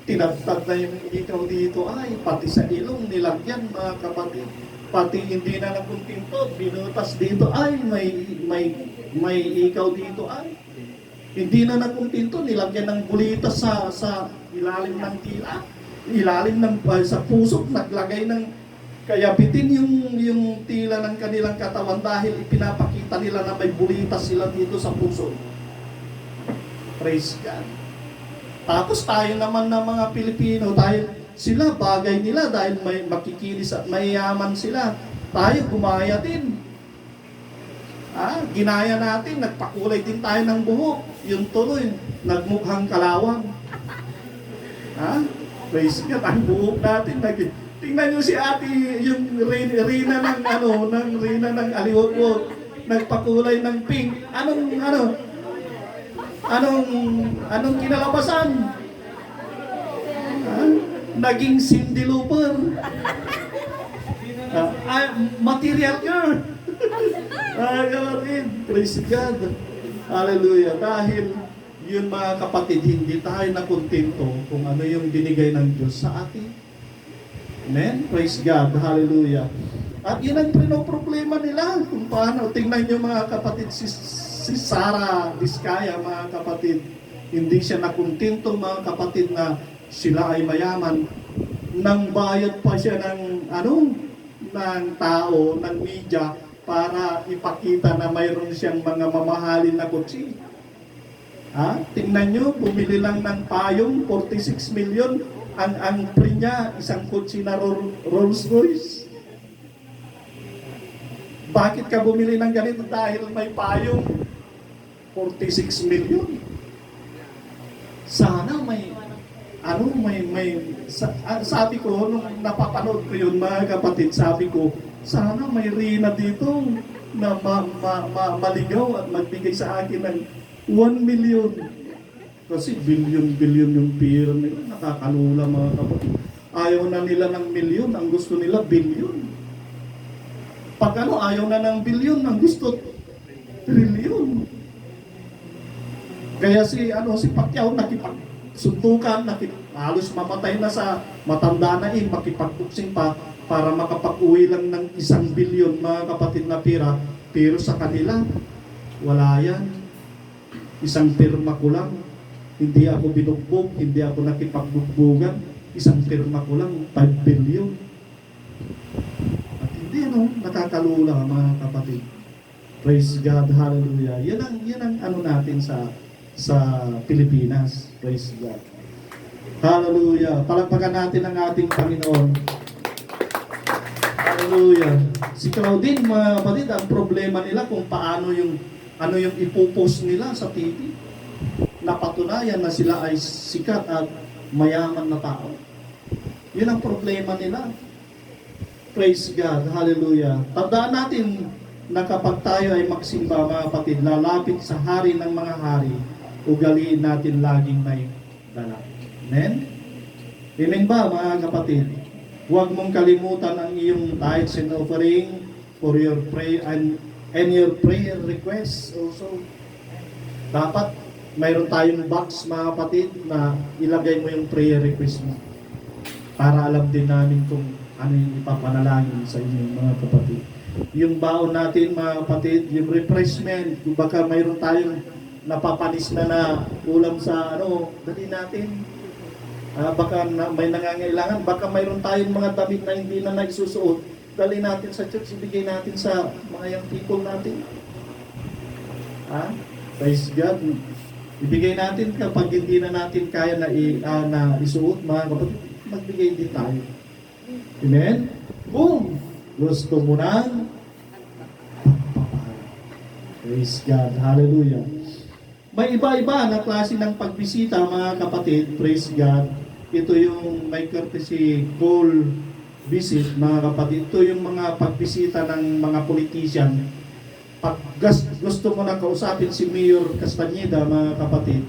tinagtag na yung ikaw dito, ay pati sa ilong nilagyan, mga kapatid. Pati hindi na nakuntinto, binutas dito, ay may ikaw dito, ay hindi na nakuntinto, nilagyan ng bulitas sa ilalim ng tila, ilalim ng sa puso, naglagay ng kaya bitin yung tila ng kanilang katawan dahil ipinapakita nila na may bulitas sila dito sa puso. Praise God. Tapos tayo naman na mga Pilipino, sila bagay nila dahil may makikinis at mayayaman sila. Tayo gumaya din. Ginaya natin, nagpakulay din tayo ng buhok. Yung tuloy, nagmukhang kalawang. Praise God, ang buhok natin. Tingnan nyo si ate, yung Rina ng Aliwot, nagpakulay ng pink. Anong kinalabasan? Naging Cindy Lauper. Material girl. Kapatid, praise God. Hallelujah. Dahil yun mga kapatid, hindi tayo nakontento kung ano yung binigay ng Diyos sa atin. Amen? Praise God. Hallelujah. At yun ang problema nila. Kung paano, tingnan nyo mga kapatid, si Sarah Vizcaya, mga kapatid, hindi siya nakontento mga kapatid na sila ay mayaman. Nang bayad pa siya ng tao, ng media, para ipakita na mayroon siyang mga mamahalin na kotse. Tingnan nyo, bumili lang ng payong, 46 million, ang pre niya, isang kotse na Rolls Royce. Bakit ka bumili ng ganito? Dahil may payong, 46 million. Sana sabi ko, nung napapanood ko yun mga kapatid, sabi ko, sana may Rina dito na maligaw at magbigay sa akin ng 1 million. Kasi billion yung pera nila, nakakalula mga kapatid. Ayaw na nila ng milyon, ang gusto nila billion. Pag ayaw na ng billion, ang gusto trillion. Kaya si Pacquiao nakipagsuntukan, halos mamatay na sa matanda na makipagbuksing pa para makapag-uwi lang ng 1 billion mga kapatid na pera. Pero sa kanila, wala yan. Isang pirma ko lang. Hindi ako binugbog, hindi ako nakipagbugbogan. Isang pirma ko lang, 5 billion. At hindi nakakalula mga kapatid. Praise God, hallelujah. Yan ang natin sa Pilipinas. Praise God. Hallelujah. Palagpagan natin ang ating Panginoon. Hallelujah. Si Claudine, mga kapatid, ang problema nila kung paano yung ipopost nila sa TV. Napatunayan na sila ay sikat at mayaman na tao. Yun ang problema nila. Praise God. Hallelujah. Tandaan natin na kapag tayo ay magsimba, mga kapatid, lalapit sa hari ng mga hari, ugaliin natin laging may dala. Amen? Amen ba mga kapatid? Huwag mong kalimutan ang iyong tithes and offering for your prayer and your prayer requests also. Dapat mayroon tayong box mga kapatid na ilagay mo yung prayer request mo para alam din namin kung ano yung ipapanalangin sa inyo mga kapatid. Yung baon natin mga kapatid, yung refreshment, kung baka mayroon tayong napapanis na ulam sa dali natin. Baka may nangangailangan, baka mayroon tayong mga damit na hindi na naisusuot, dali natin sa church, ibigay natin sa mga young people natin. Praise God. Ibigay natin kapag hindi na natin kaya na isuot, mga kapatid, magbigay din tayo. Amen? Boom! Gusto mo nang praise God. Hallelujah. May iba-iba na klase ng pagbisita mga kapatid. Praise God. Ito yung may courtesy call visit mga kapatid. Ito yung mga pagbisita ng mga politician. Pag gusto mo na kausapin si Mayor Castañeda mga kapatid,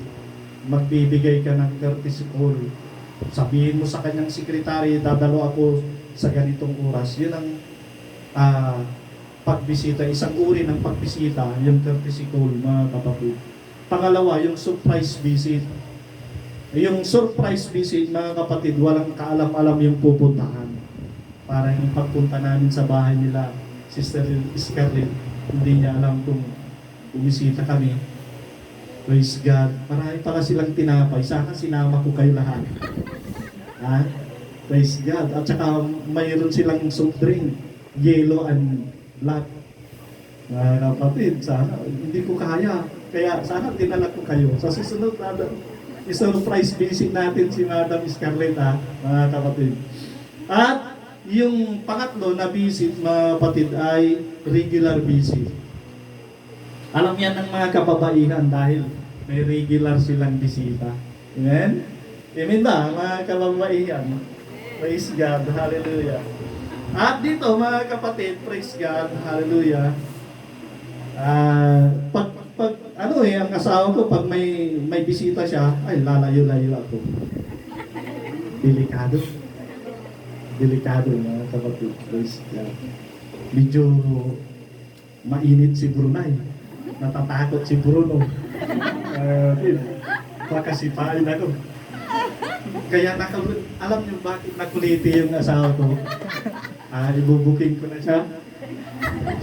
magbibigay ka ng courtesy call. Sabihin mo sa kanyang sekretary, dadalo ako sa ganitong oras. Yun ang pagbisita. Isang uri ng pagbisita, yung courtesy call mga kapatid. Pangalawa, yung surprise visit. Yung surprise visit, mga kapatid, walang kaalam-alam yung pupuntahan. Para yung pagpunta namin sa bahay nila, Sister Scarlett, hindi niya alam kung bumisita kami. Praise God. Marami pala silang tinapay. Sana sinama ko kayo lahat. Praise God. At saka mayroon silang soft drink, yellow and black. Mga kapatid, sana, hindi ko kaya. Kaya sana dinala ko kayo. Sa susunod na surprise visit natin si Madam Scarlett, mga kapatid. At yung pangatlo na visit, mga kapatid, ay regular visit. Alam yan ng mga kababaihan dahil may regular silang bisita. Amen? Amen ba, mga kababaihan? Praise God, hallelujah. At dito mga kapatid, praise God, hallelujah. Ang asawa ko, pag may bisita siya, ay lalayo-layo ako. Delikado. Delikado mga kapatid, praise God. Medyo mainit si Brunei. Natatakot si Bruno. Baka sipain ako. Kaya alam niyo bakit nakuliti yung asawa ko? Ibubuking ko na siya.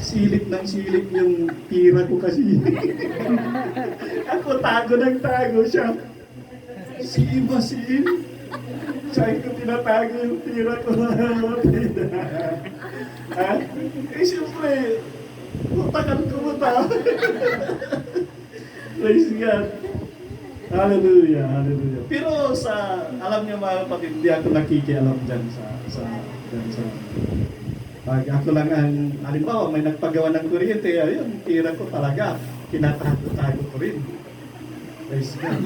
Silip ng silip yung tira ko kasi. Ako tago ng tago siya. Siba. Saan ko tinatago yung tira ko? Siyempre, utakan ko mo ta. Praise God. Hallelujah, hallelujah. Pero alam niyo mga kapatid, hindi ako nakikialam dyan sa pag ako lang halimbawa may nagpagawa ng kuryente, ayun, tira ko talaga, kinatago ko rin. Praise God.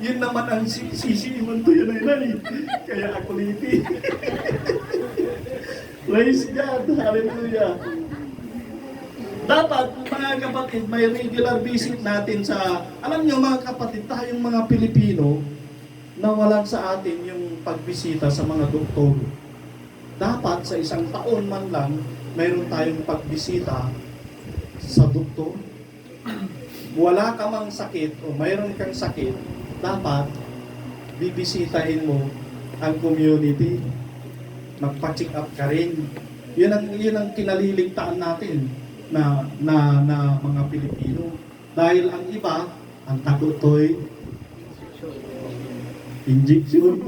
Yun naman ang sisiman to yun ay kaya ako liti. Praise God, hallelujah. Dapat, mga kapatid, may regular visit natin alam nyo mga kapatid, tayong mga Pilipino, nawalan sa atin yung pagbisita sa mga doktor. Dapat sa isang taon man lang, mayroon tayong pagbisita sa doktor. Wala ka mang sakit o mayroon kang sakit, dapat bibisitahin mo ang community. Magpa-check up ka rin. Yun ang kinaliligtaan natin na mga Pilipino. Dahil ang iba, ang tagutoy, injection.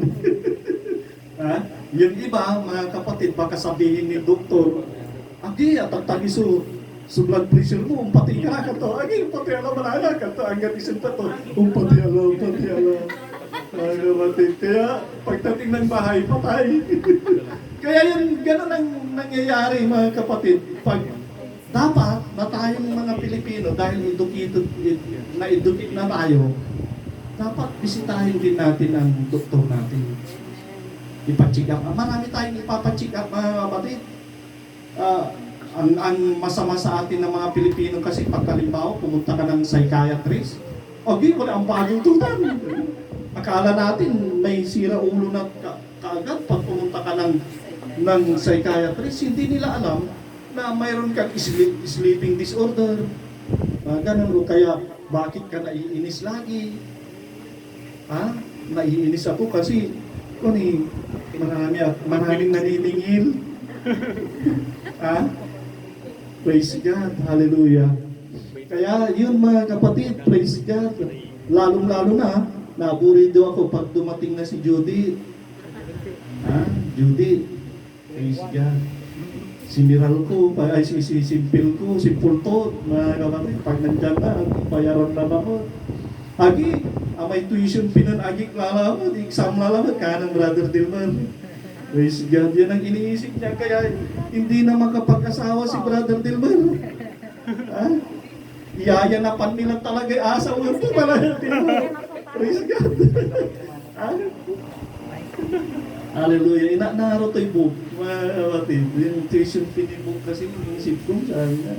Yung iba, mga kapatid, baka sabihin ni doktor, agi, atagtagiso, blood pressure mo, umpati nga ka to. Agi, umpati alam, malala ka to. Hanggang isin pa to, umpati alam. Mga kapatid, kaya pagdating ng bahay, patay. Kaya yun, ganun ang nangyayari, mga kapatid. Dapat na tayong mga Pilipino, dahil na-educate na tayo, dapat bisitahin din natin ang doktor natin. Ipa-check up. Marami tayong ipapacheck up, mga kapatid. Ang masama sa atin ng mga Pilipino kasi pagkalimbawa, pumunta ka ng psychiatrist, wala ang bagong tutan. Akala natin may sira ulo na kaagad pag pumunta ka ng psychiatrist, hindi nila alam na mayroon kang sleeping disorder. Ganun o kaya bakit ka naiinis lagi? Naiinis ako kasi maraming naniningil. Praise God, hallelujah. Kaya yun mga kapatid, praise God. Lalong-lalo na, naburido ako pag dumating na si Judy. Judy, praise God. Siniral ko, si Simpil ko, si Pulto, mga kapatid, pag nandyan na, bayaran na ako. Agi, may tuition pinan agi lalaman, exam lalaman, kanang Brother Dilman. Praise God, yan ang iniisip niya, kaya hindi na makapag-asawa si Brother Dilman. Iyayanapan nila talaga, asa ulo talaga. Praise God. Hallelujah. Inanaro to'y book, mga kapatid. Yung tuition fee book kasi iniisip ko, sabi niya.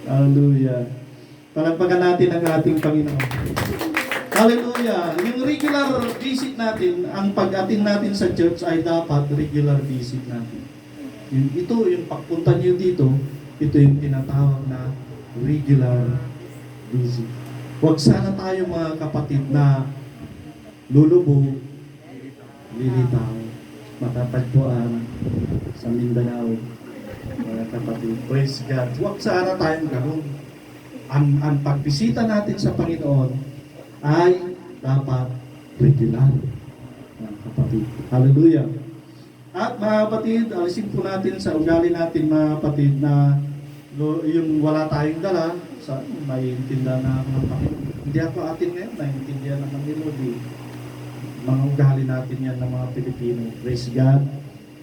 Hallelujah. Palagpagan natin ang ating Panginoon. Hallelujah. Yung regular visit natin, ang pag-attend natin sa church ay dapat regular visit natin. Yung pagpunta niyo dito, ito yung tinatawag na regular visit. Huwag sana tayo mga kapatid na lulubog, lilitaw, matatagpuan sa Mindanao. Mga kapatid, praise God. Huwag sana tayong ganun. Ang pagbisita natin sa Panginoon ay dapat regular, mga kapatid. Hallelujah. At mga kapatid, alisin po natin sa ugali natin, mga kapatid, na yung wala tayong dala, naiintindihan na ako ng Panginoon. Hindi ako atin ngayon, naiintindihan naman ni Lord. Mga ugali natin yan ng mga Pilipino. Praise God.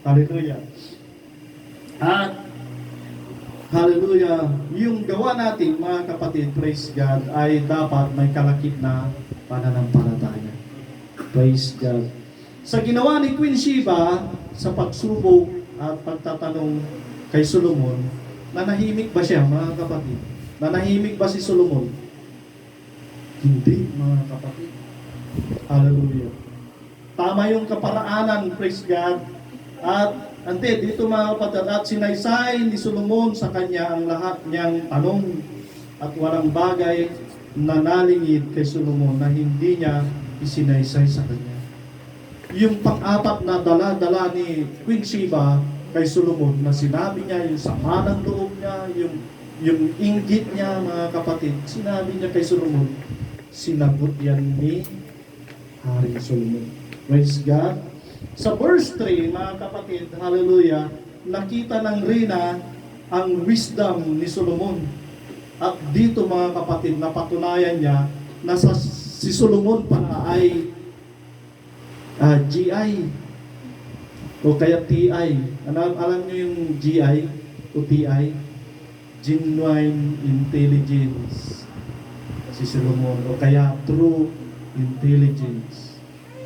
Hallelujah. At hallelujah, yung gawa natin mga kapatid, praise God, ay dapat may kalakip na pananampalataya. Praise God. Sa ginawa ni Queen Sheba, sa pagsubok at pagtatanong kay Solomon, nanahimik ba siya mga kapatid? Nanahimik ba si Solomon? Hindi mga kapatid. Hallelujah. Tama yung kaparaanan, praise God. At dito mga kapatid, at sinaysay ni Solomon sa kanya ang lahat niyang tanong at walang bagay na nalingid kay Solomon na hindi niya isinaysay sa kanya. Yung pang-apat na dala-dala ni Queen Sheba kay Solomon na sinabi niya, yung sama ng loob niya, yung inggit niya mga kapatid, sinabi niya kay Solomon, sinagot yan ni Haring Solomon. Praise God. Sa verse 3, mga kapatid, hallelujah, nakita ng Rina ang wisdom ni Solomon. At dito mga kapatid, napatunayan niya na si Solomon pala ay GI o kaya TI. Alam niyo yung GI o TI? Genuine Intelligence. Si Solomon o kaya True Intelligence.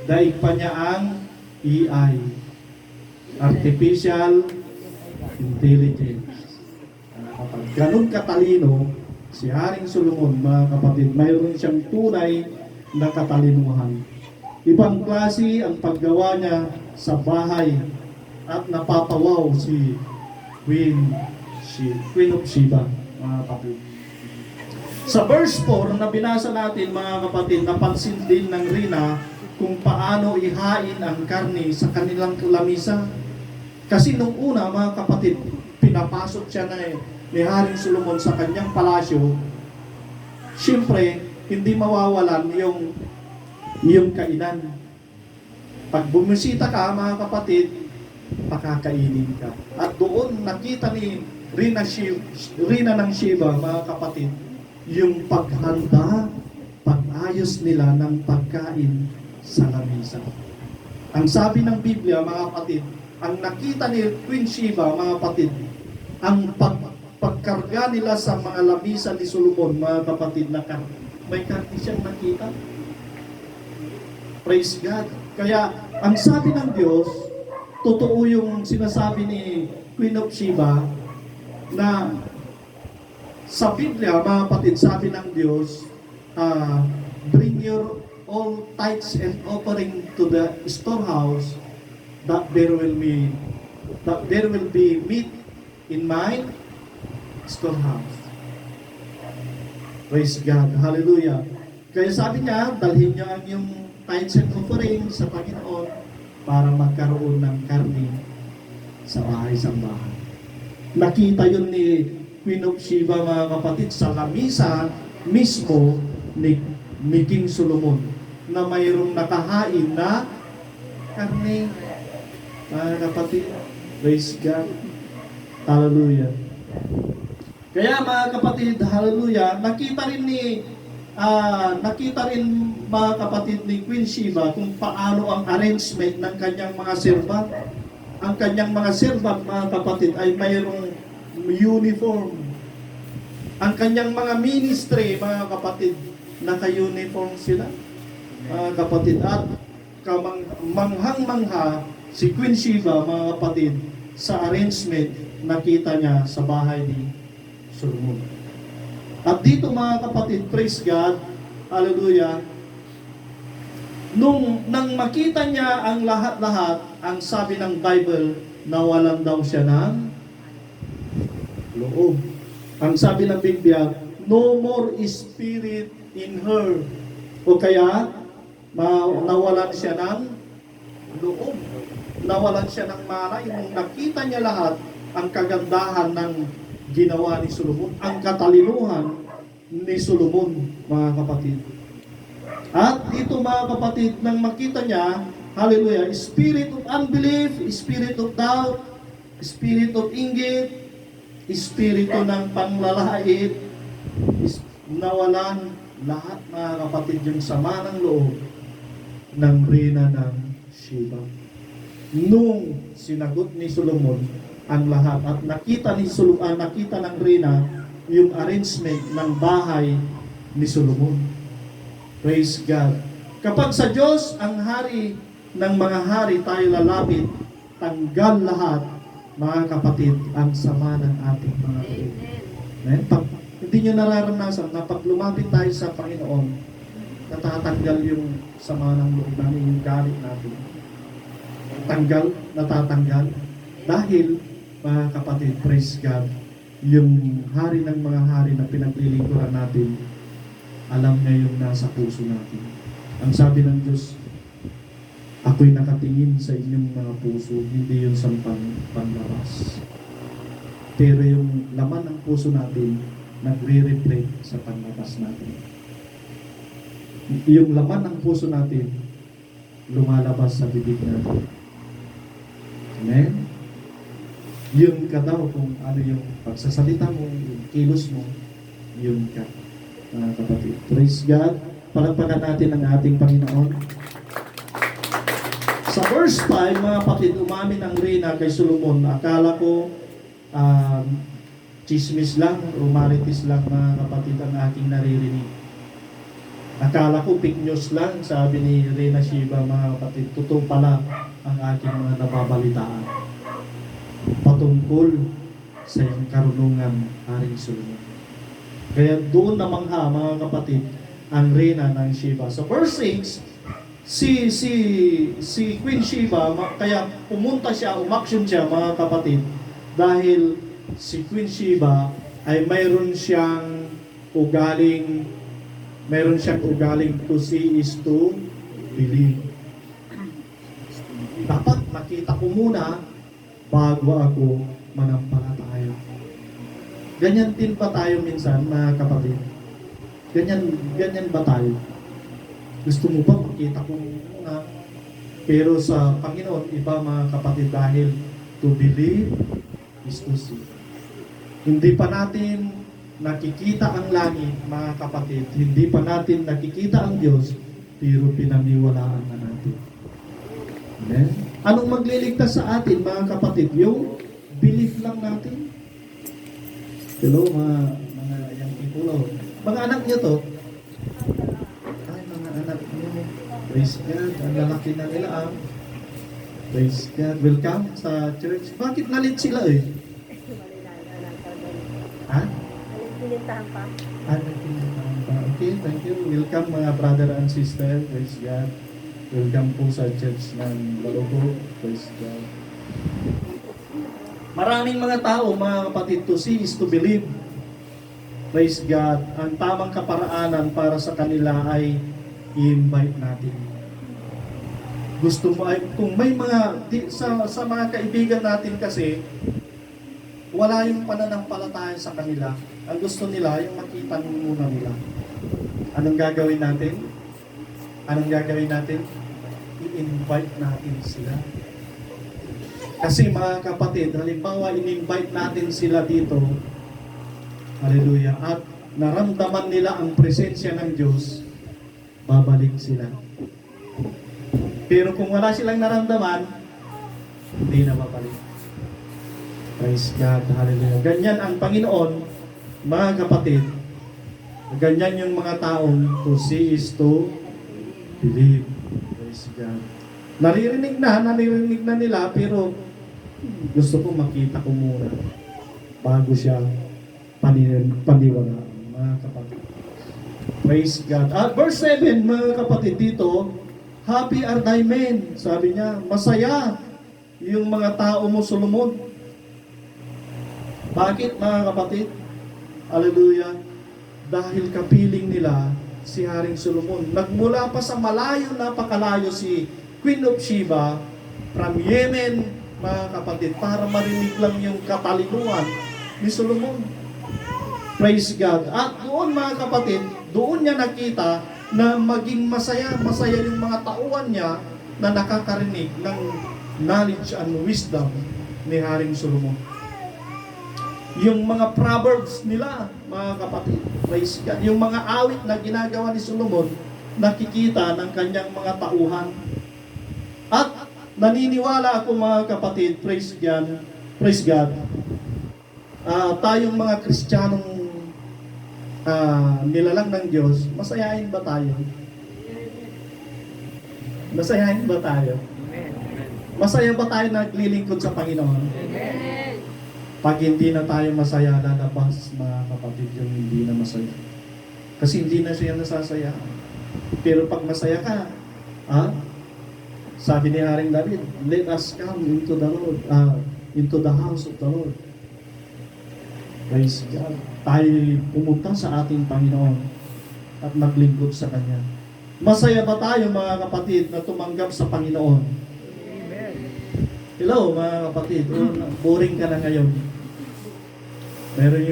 Daig pa niya ang AI, Artificial Intelligence. Kapag ganun katalino si Haring Solomon, mga kapatid, mayroon siyang tunay na katalinuhan. Ibang klase ang paggawa niya sa bahay at napatawaw si Queen of Sheba, mga kapatid. Sa verse 4 na binasa natin mga kapatid, napansin din ng Rina kung paano ihain ang karne sa kanilang lamisa. Kasi nung una mga kapatid, pinapasok siya ni Haring Solomon sa kanyang palasyo. Siyempre, hindi mawawalan yung kainan. Pag bumisita ka mga kapatid, pakakainin ka. At doon nakita ni Rina ng Sheba, mga kapatid, yung paghanda, pag-ayos nila ng pagkain sa lamisa. Ang sabi ng Biblia, mga kapatid, ang nakita ni Queen Sheba, mga kapatid, ang pagkarga nila sa mga lamisa ni Solomon, mga kapatid, na may karne siyang nakita. Praise God. Kaya, ang sabi ng Diyos, totoo yung sinasabi ni Queen of Sheba, na sa Biblia, mga kapatid, sabi ng Diyos, bring your all tithes and offering to the storehouse, that there will be meat in my storehouse. Praise God. Hallelujah. Kaya sabi niya, dalhin niya ang yung tithes and offering sa Panginoon para magkaroon ng karne sa bahay-sambahan. Nakita yun ni Queen of Sheba, mga kapatid, sa lamisa mismo ni King Solomon, na mayroong nakahain na karne, mga kapatid. Praise God. Hallelujah. Kaya mga kapatid, hallelujah, nakita rin mga kapatid ni Queen Sheba kung paano ang arrangement ng kanyang mga servant. Ang kanyang mga servant, mga kapatid, ay mayroong uniform. Ang kanyang mga ministry, mga kapatid, naka-uniform sila, mga kapatid. At manghang-mangha si Queen Sheba, mga kapatid, sa arrangement nakita niya sa bahay ni Solomon. At dito mga kapatid, praise God, hallelujah, nang makita niya ang lahat-lahat, ang sabi ng Bible, nawalan daw siya ng loob. Ang sabi ng Biblia, no more spirit in her. O kaya, nawalan siya ng loob. Nawalan siya ng malay. Nung nakita niya lahat, ang kagandahan ng ginawa ni Solomon, ang katalinuhan ni Solomon, mga kapatid. At ito mga kapatid, nang makita niya, hallelujah, spirit of unbelief, spirit of doubt, spirit of inggit, espiritu ng panglalait, nawalan lahat mga kapatid yung sama ng loob ng Rina ng Sheba. nung sinagot ni Solomon ang lahat at nakita ng reyna yung arrangement ng bahay ni Solomon. Praise God. Kapag sa Diyos ang hari ng mga hari tayo lalapit, tanggal lahat, mga kapatid, ang sama ng ating mga kapatid. Amen. Pag hindi nyo nararanasan na pag lumapit tayo sa Panginoon, natatanggal yung sama ng loob namin, yung galit natin. Natatanggal. Dahil, mga kapatid, praise God, yung hari ng mga hari na pinaglilingkuran natin, alam niya yung nasa puso natin. Ang sabi ng Diyos, ako'y nakatingin sa inyong mga puso, hindi yung sa panlabas. Pero yung laman ng puso natin, nagre-reflect sa panlabas natin. Yung laman ng puso natin, lumalabas sa bibig natin. Amen? Yun ka daw kung ano yung pagsasalita mo, yung kilos mo, yun ka, mga kapatid. Praise God. Palagpagan natin ang ating Panginoon. Sa verse 5, mga kapatid, umamin ang reyna kay Solomon. Akala ko, chismis lang, rumaritis lang, mga kapatid, ang aking naririnig. Akala ko fake news lang, sabi ni Reyna Sheba, mga kapatid, totoo pala ang aking mga nababalitaan patungkol sa iyong karunungan, Haring Solomon. Kaya doon namangha, mga kapatid, ang Reyna ng Sheba. Sa verse 6, si Queen Sheba, kaya pumunta siya, umaksyon siya, mga kapatid, dahil si Queen Sheba ay mayroon siyang ugaling to see is to believe. Dapat makita ko muna bago ako manampalataya. Ganyan din ba tayo minsan, mga kapatid? Ganyan ba tayo? Gusto mo ba makita ko muna? Pero sa Panginoon, iba, mga kapatid, dahil to believe is to see. Hindi pa natin nakikita ang langit, mga kapatid. Hindi pa natin nakikita ang Diyos, pero pinaniwalaan na natin. Amen? Anong magliligtas sa atin, mga kapatid? Yung belief lang natin. Hello, mga young people. Mga anak niyo to? Ay, mga anak niyo. Praise God. Ang lalaki na nila. Praise God. Welcome sa church. Bakit nalit sila eh? Ha? Pinintahan pa. Okay, thank you. Welcome mga brother and sister. Praise God. Welcome po sa church ng Balugo. Praise God. Maraming mga tao, mga kapatid, to see is to believe. Praise God. Ang tamang kaparaanan para sa kanila ay i-invite natin. Gusto mo ay, kung may mga, sa mga kaibigan natin kasi, wala yung pananampalataya sa kanila. Ang gusto nila, yung makita muna nila. Anong gagawin natin? I-invite natin sila. Kasi mga kapatid, halimbawa, in-invite natin sila dito, hallelujah, at naramdaman nila ang presensya ng Diyos, babalik sila. Pero kung wala silang naramdaman, hindi na babalik. Praise God, hallelujah. Ganyan ang Panginoon, mga kapatid. Ganyan yung mga taong to see is to believe. Praise God. Naririnig na nila, pero gusto ko makita ko muna bago siya paniwalaan, mga kapatid. Praise God. At verse 7, mga kapatid, dito, happy are thy men. Sabi niya, masaya yung mga tao mo, Solomon. Bakit, mga kapatid? Hallelujah. Dahil kapiling nila si Haring Solomon. Nagmula pa sa malayo, napakalayo si Queen of Sheba from Yemen, mga kapatid, para marinig lang yung katalinuhan ni Solomon. Praise God. At doon, mga kapatid, doon niya nakita na maging masaya yung mga tauhan niya na nakakarinig ng knowledge and wisdom ni Haring Solomon. Yung mga proverbs nila, mga kapatid, praise God. Yung mga awit na ginagawa ni Solomon, nakikita ng kanyang mga tauhan. At naniniwala ako mga kapatid, praise God, tayong mga Kristiyanong nilalang ng Diyos, masayahin ba tayo? Masayahin ba tayo? Masaya ba tayo naglilingkod sa Panginoon? Pag hindi na tayo masaya, lalabas mga kapatid yung hindi na masaya. Kasi hindi na siya nasasaya. Pero pag masaya ka, sabi ni Haring David, let us come into the Lord, into the house of the Lord. Praise God. Tayo pumunta sa ating Panginoon at maglingkod sa Kanya. Masaya ba tayo mga kapatid na tumanggap sa Panginoon? Amen. Hello mga kapatid, boring ka na ngayon. Meron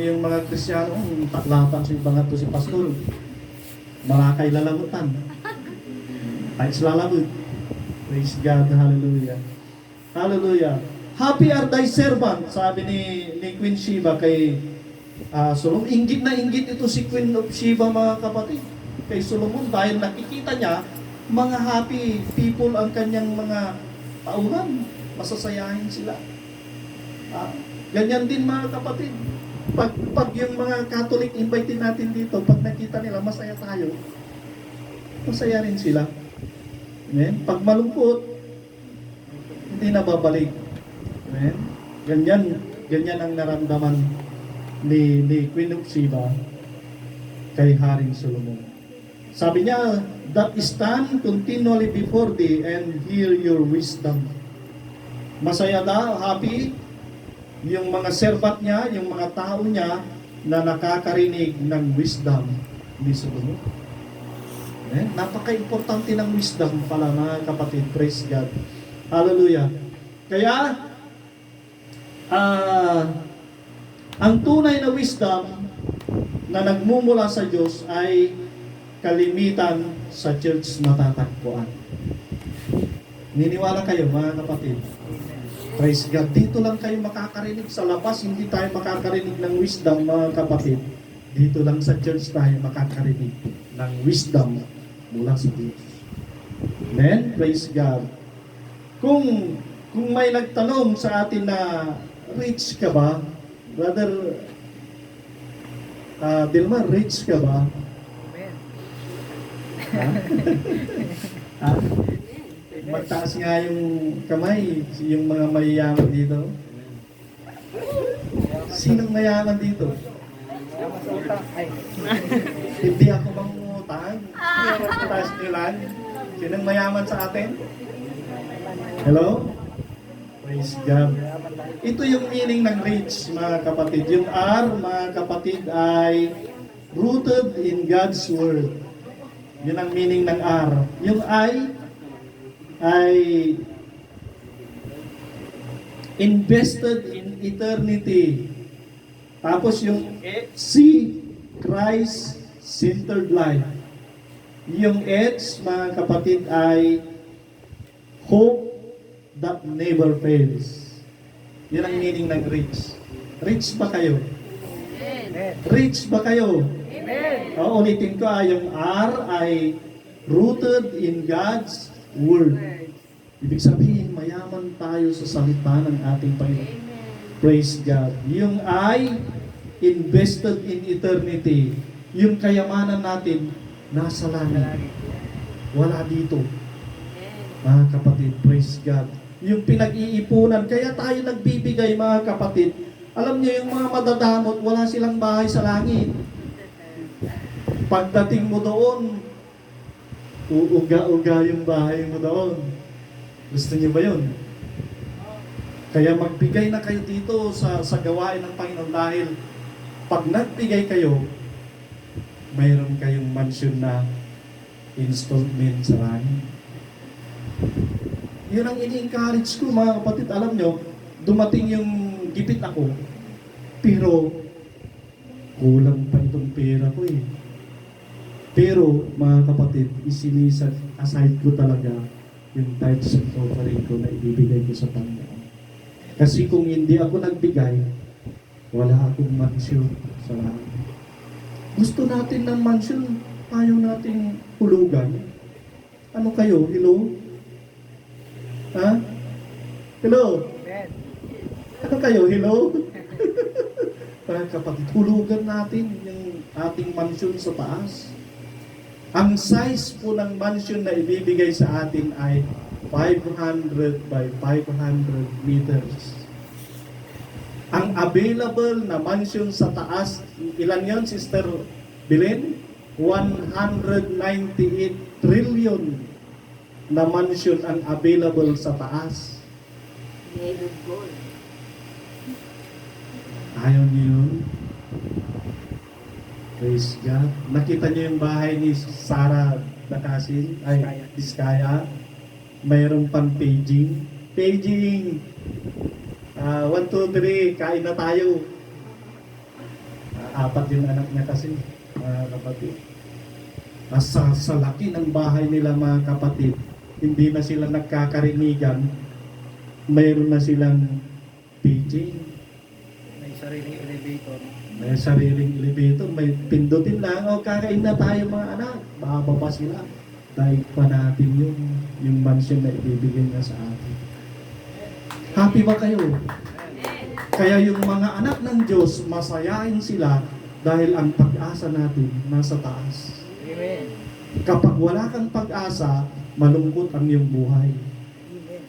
yung mga Kristiyano, taklatan si bangat to si pastor. Malakay lalamutan. Kahit lalamut. Praise God, hallelujah. Hallelujah. Happy are thy servant, sabi ni Queen Sheba kay Solomon. Inggit na inggit ito si Queen of Sheba mga kapatid. Kay Solomon dahil nakikita niya mga happy people ang kanyang mga tauhan. Masasayahin sila. Ganyan din mga kapatid. Pag yung mga Catholic invite natin dito, pag nakita nila masaya tayo, masaya rin sila. Amen? Pag malungkot, hindi na babalik. Amen? Ganyan ang naramdaman ni Queen of Sheba kay Haring Solomon. Sabi niya, that stand continually before thee and hear your wisdom. Masaya daw, happy, yung mga servant niya, yung mga tao niya na nakakarinig ng wisdom ni Solomon. Napaka-importante ng wisdom pala mga kapatid. Praise God. Hallelujah. Kaya, ang tunay na wisdom na nagmumula sa Diyos ay kalimitan sa church matatagpuan. Niniwala kayo mga kapatid? Praise God. Dito lang kayo makakarinig sa labas, hindi tayo makakarinig ng wisdom mga kapatid. Dito lang sa church tayo makakarinig ng wisdom mula sa Diyos. Amen? Praise God. Kung may nagtanong sa atin na rich ka ba? Brother Dilma, rich ka ba? Magtaas nga yung kamay, yung mga mayayaman dito. Sinong mayaman dito? Hindi ako mangungutang. Taas nyo lang. Sinong mayaman sa atin? Hello? Praise God. Ito yung meaning ng rich, mga kapatid. Yung R, mga kapatid, ay rooted in God's Word. Yun ang meaning ng R. Yung I ay invested in eternity. Tapos yung C, Christ-centered life. Yung H, mga kapatid, ay hope that never fails. Yun ang meaning ng rich. Rich ba kayo? Rich ba kayo? Ulitin ko, yung R ay rooted in God's Word. Ibig sabihin, mayaman tayo sa salita ng ating Panginoon. Praise God. Yung I, invested in eternity. Yung kayamanan natin, nasa langit. Wala dito. Mga kapatid, praise God. Yung pinag-iipunan, kaya tayo nagbibigay mga kapatid. Alam niyo, yung mga madadamot, wala silang bahay sa langit. Pagdating mo doon, uuga-uga yung bahay mo doon. Gusto niyo ba yun? Kaya magbigay na kayo dito sa gawain ng Panginoon dahil pag nagbigay kayo, mayroon kayong mansion na installment sa langit. Yun ang ini-encourage ko mga kapatid. Alam nyo, dumating yung gipit ako, pero kulang pa itong pera ko eh. Pero mga kapatid, isinisad aside ko talaga yung tithes and offering ko na ibibigay ko sa Panginoon. Kasi kung hindi ako nagbigay, wala akong mansion sa langit. Gusto natin ng mansion, ayaw nating hulugan. Ano kayo? Hello? Ha? Hello? Amen. Ano kayo? Hello? Mga kapatid, hulugan natin yung ating mansion sa taas. Ang size po ng mansion na ibibigay sa atin ay 500 by 500 meters. Ang available na mansion sa taas, ilan yon, Sister Belen? 198 trillion na mansion ang available sa taas. Made of gold. Ayaw niyo yun? Praise God. Nakita niyo yung bahay ni Sarah Dakasin? Ay, Vizcaya? Mayroon pang paging. Paging! 1, 2, 3, kain na tayo. 4 yung anak niya kasi, mga kapatid. Sa laki ng bahay nila, mga kapatid, hindi na sila nagkakarinigan, mayroon na silang paging. May sariling elevator. May sariling elevator, may pindutin lang, o kakain na tayo mga anak. Bababa sila. Dahil pa natin yung mansion na ibibigay niya sa atin. Happy ba kayo? Kaya yung mga anak ng Diyos, masayain sila dahil ang pag-asa natin nasa taas. Amen. Kapag wala kang pag-asa, malungkot ang iyong buhay. Amen.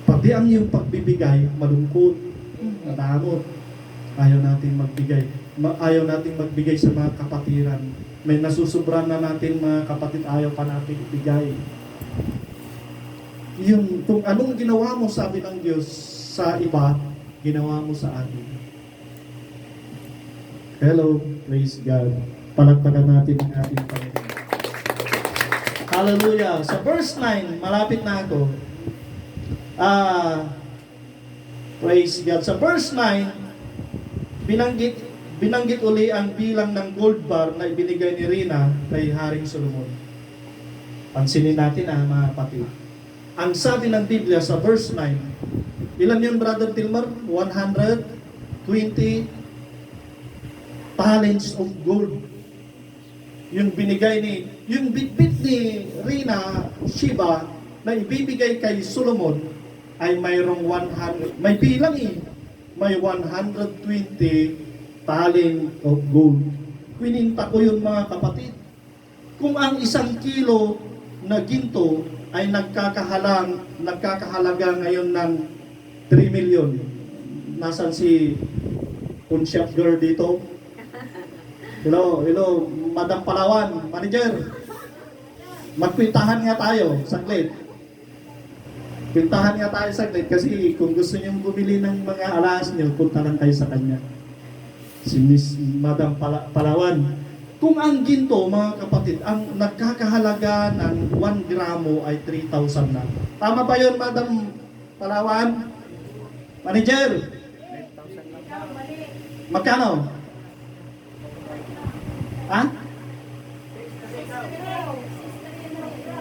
Pati ang iyong pagbibigay, malungkot, nadamot. Ayaw natin magbigay. Ayaw natin magbigay sa mga kapatiran. May nasusubran na natin mga kapatid, ayaw pa natin ibigay. Yung kung anong ginawa mo, sabi ng Diyos sa iba, ginawa mo sa atin. Hello, praise God. Palagpagan natin ang ating Panginoon. Hallelujah. Sa verse 9, malapit na ako. Praise God. Sa verse 9, binanggit uli ang bilang ng gold bar na ibinigay ni Rina kay Haring Solomon. Pansinin natin mga kapatid. Ang sabi ng Biblia sa verse 9, ilan yun, Brother Tilmar? 120 talents of gold. Yung binigay yung bitbit ni Rina Sheba na ibibigay kay Solomon ay mayroong 100, may bilang may 120 talent of gold. Kwininta ko yun mga kapatid. Kung ang 1 kilo na ginto ay nagkakahalaga ngayon ng 3 million. Nasaan si Punshap girl dito? Hello, Madam Palawan, manager. Magkwintahan nga tayo, saglit. Kwintahan nga tayo saglit kasi kung gusto niyo bumili ng mga alahas niyo, punta lang kayo sa kanya. Si Miss Madam Palawan. Kung ang ginto, mga kapatid, ang nagkakahalaga ng 1 gramo ay 3,000 na. Tama ba yun, Madam Palawan? Manager? Magkano? Ha?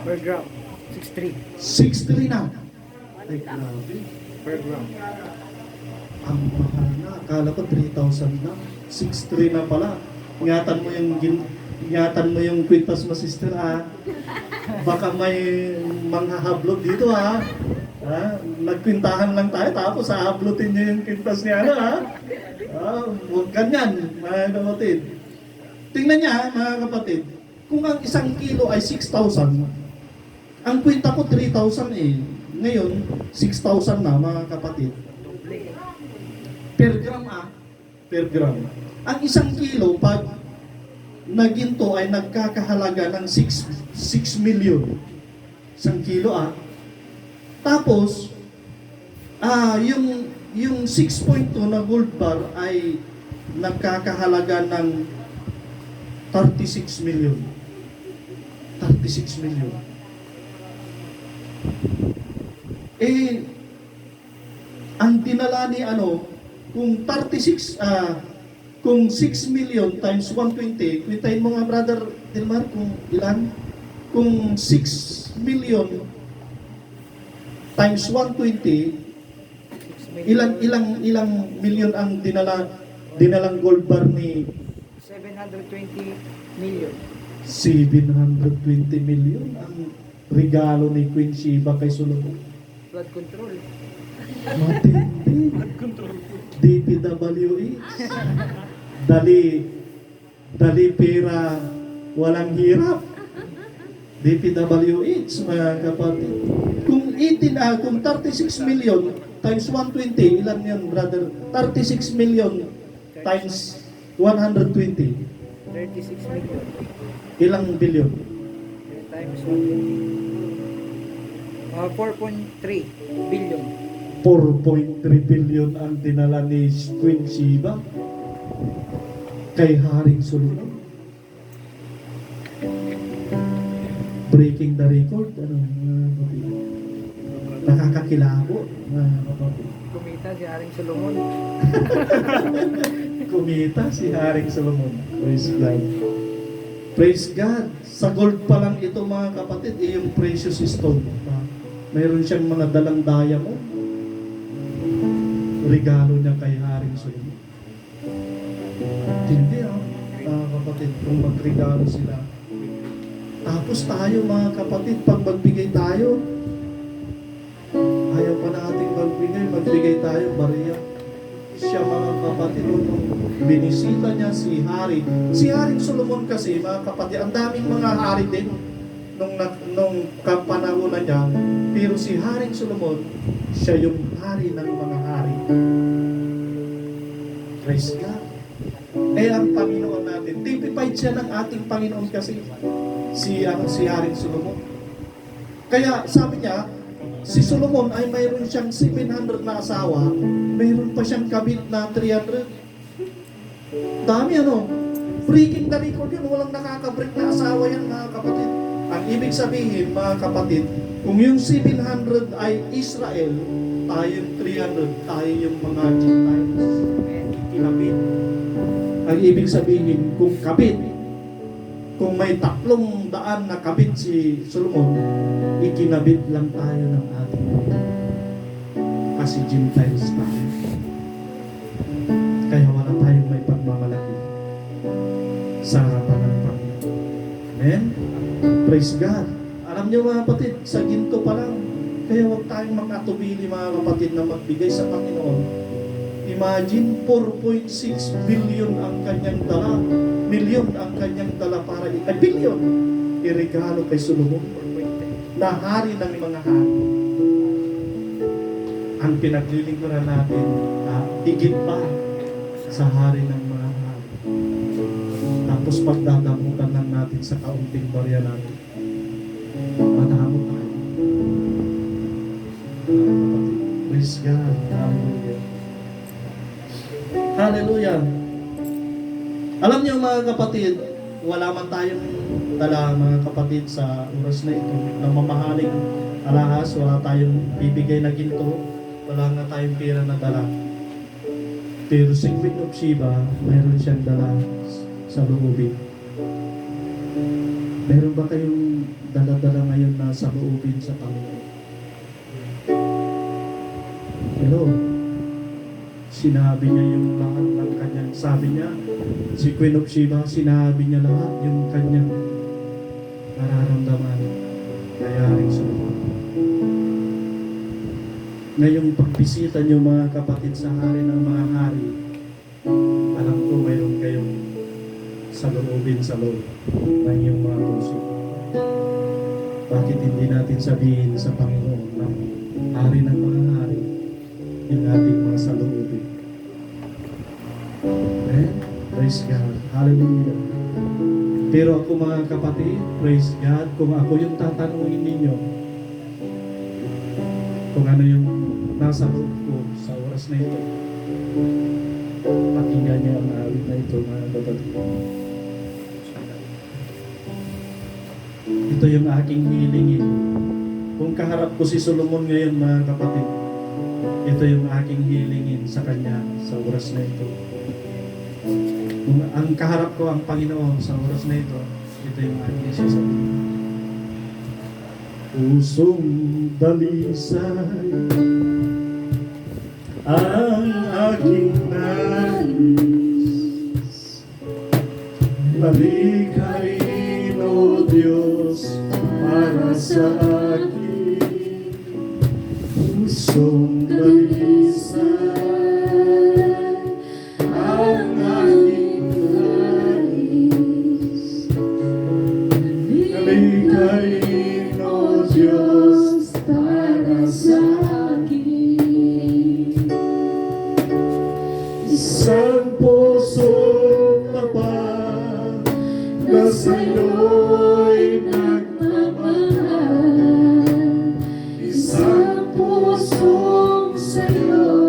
Per gram. 6.3. 6,300 na. Ay, grabe. Per gram. Ang mahal na. Akala ko 3,000 na. 6,300 na pala. Ingatan mo yung kwintas mo, sister, ha? Baka may mga hablot dito, ha? Nagkwintahan lang tayo, tapos hahablotin niyo yung kwintas niya, ha? Huwag ganyan, mga kapatid. Tingnan niya, mga kapatid, kung ang 1 kilo ay 6,000, ang kwinta ko 3,000 Ngayon, 6,000 na, mga kapatid. Per gram, per gram. Ang 1 kilo, pag naginto ay nagkakahalaga ng 6 million. 1 kilo, Tapos, yung 6.2 na gold bar ay nagkakahalaga ng 36 million. 36 million. Ang dinala ni kung 6 million times 120, kwintahin mo nga, Brother Dilmar, kung ilan? Kung 6 million times 120, ilang million ang dinalang gold bar ni 720 million. 720 million ang regalo ni Queen Sheba kay Solomon. Flood control. Matindi. DPWH. Dali pera, walang hirap. DPWH, mga kapatid. Kung 36 million times 120, ilan yan, brother? 36 million times 120. 36 million. Ilang billion? Times 120. 4.3 billion. 4.3 billion ang dinala ni Queen Sheba kay Haring Solomon. Breaking the record, ano, mga kapatid? Nakakakilabo, mga kapatid. Kumita si Haring Solomon. Kumita si Haring Solomon. Praise God. Praise God. Sa gold pa lang ito, mga kapatid, yung precious stone. Mayroon siyang mga dalang diamond. Regalo niya kay Haring Solomon. Hindi mga kapatid, kung magregalo sila. Tapos tayo, mga kapatid, pag magbigay tayo, ayaw pa nating magbigay tayo, bariya. Siya, mga kapatid, nung binisita niya si Haring Solomon kasi, mga kapatid, ang daming mga hari din nung kapanahon niya, pero si Haring Solomon, siya yung hari ng mga hari. Praise God. Ang Panginoon natin, typified siya ng ating Panginoon kasi, si Haring Solomon. Kaya sabi niya, si Solomon ay mayroon siyang 700 na asawa, mayroon pa siyang kabit na 300. Dami breaking the record yun, walang nakaka-break na asawa yan, mga kapatid. Ang ibig sabihin, mga kapatid, kung yung 700 ay Israel, tayo yung 300, tayo yung mga Gentiles. Kinabit. Ang ibig sabihin, kung kabit, kung may 300 na kabit si Solomon, ikinabit lang tayo ng ating Panginoon. Kasi Gentiles tayo. Kaya wala tayong may pagmamalaki sa harapan ng Panginoon. Amen? Praise God. Alam niyo, mga kapatid, sa ginto pa lang, kaya huwag tayong mag-atubili, mga kapatid, na magbigay sa Panginoon. Imagine, 4.6 billion ang kanyang dala. Milyon ang kanyang dala para billion iregalo kay Solomon na hari ng mga hari. Ang pinaglilingkuran natin, higit pa sa hari ng mga hari. Tapos pagdadamutan lang natin sa kaunting barya natin, madamo tayo. Praise God. Hallelujah. Hallelujah. Alam niyo, mga kapatid, wala man tayong dala, mga kapatid, sa oras na ito na mamahaling alahas, wala tayong bibigay na ginto, wala nga tayong pera na dala. Pero si Queen of Sheba, mayroon siyang dala sa loobin. Meron ba kayong dala-dala ngayon na sa loobin sa Panginoon? Hello? Sinabi niya yung lahat ng kanyang, sabi niya, si Queen of Sheba, sinabi niya lahat yung kanyang nararamdaman kay Haring Solomon. Ngayong pagbisita niyo, mga kapatid, sa hari ng mga hari, alam ko mayroon kayong saloobin sa loob ng iyong mga puso. Bakit hindi natin sabihin sa Panginoon na hari ng mga hari yung ating mga saloobin? Praise God. Hallelujah. Pero ako, mga kapatid, praise God, kung ako yung tatanungin ninyo, kung ano yung nasa loob ko sa oras na ito, pakinggan niyo ang awit na ito, mga kapatid. Ito yung aking hilingin. Kung kaharap ko si Solomon ngayon, mga kapatid, ito yung aking hilingin sa kanya sa oras na ito. Kung ang kaharap ko ang Panginoon sa oras na ito, ito yung aking sasabihin. Pusong dalisay ang aking nais. Balikhain, O Diyos, para sa akin. Isang pusong tapat na sa'yo'y nagmamahal. Isang pusong sa'yo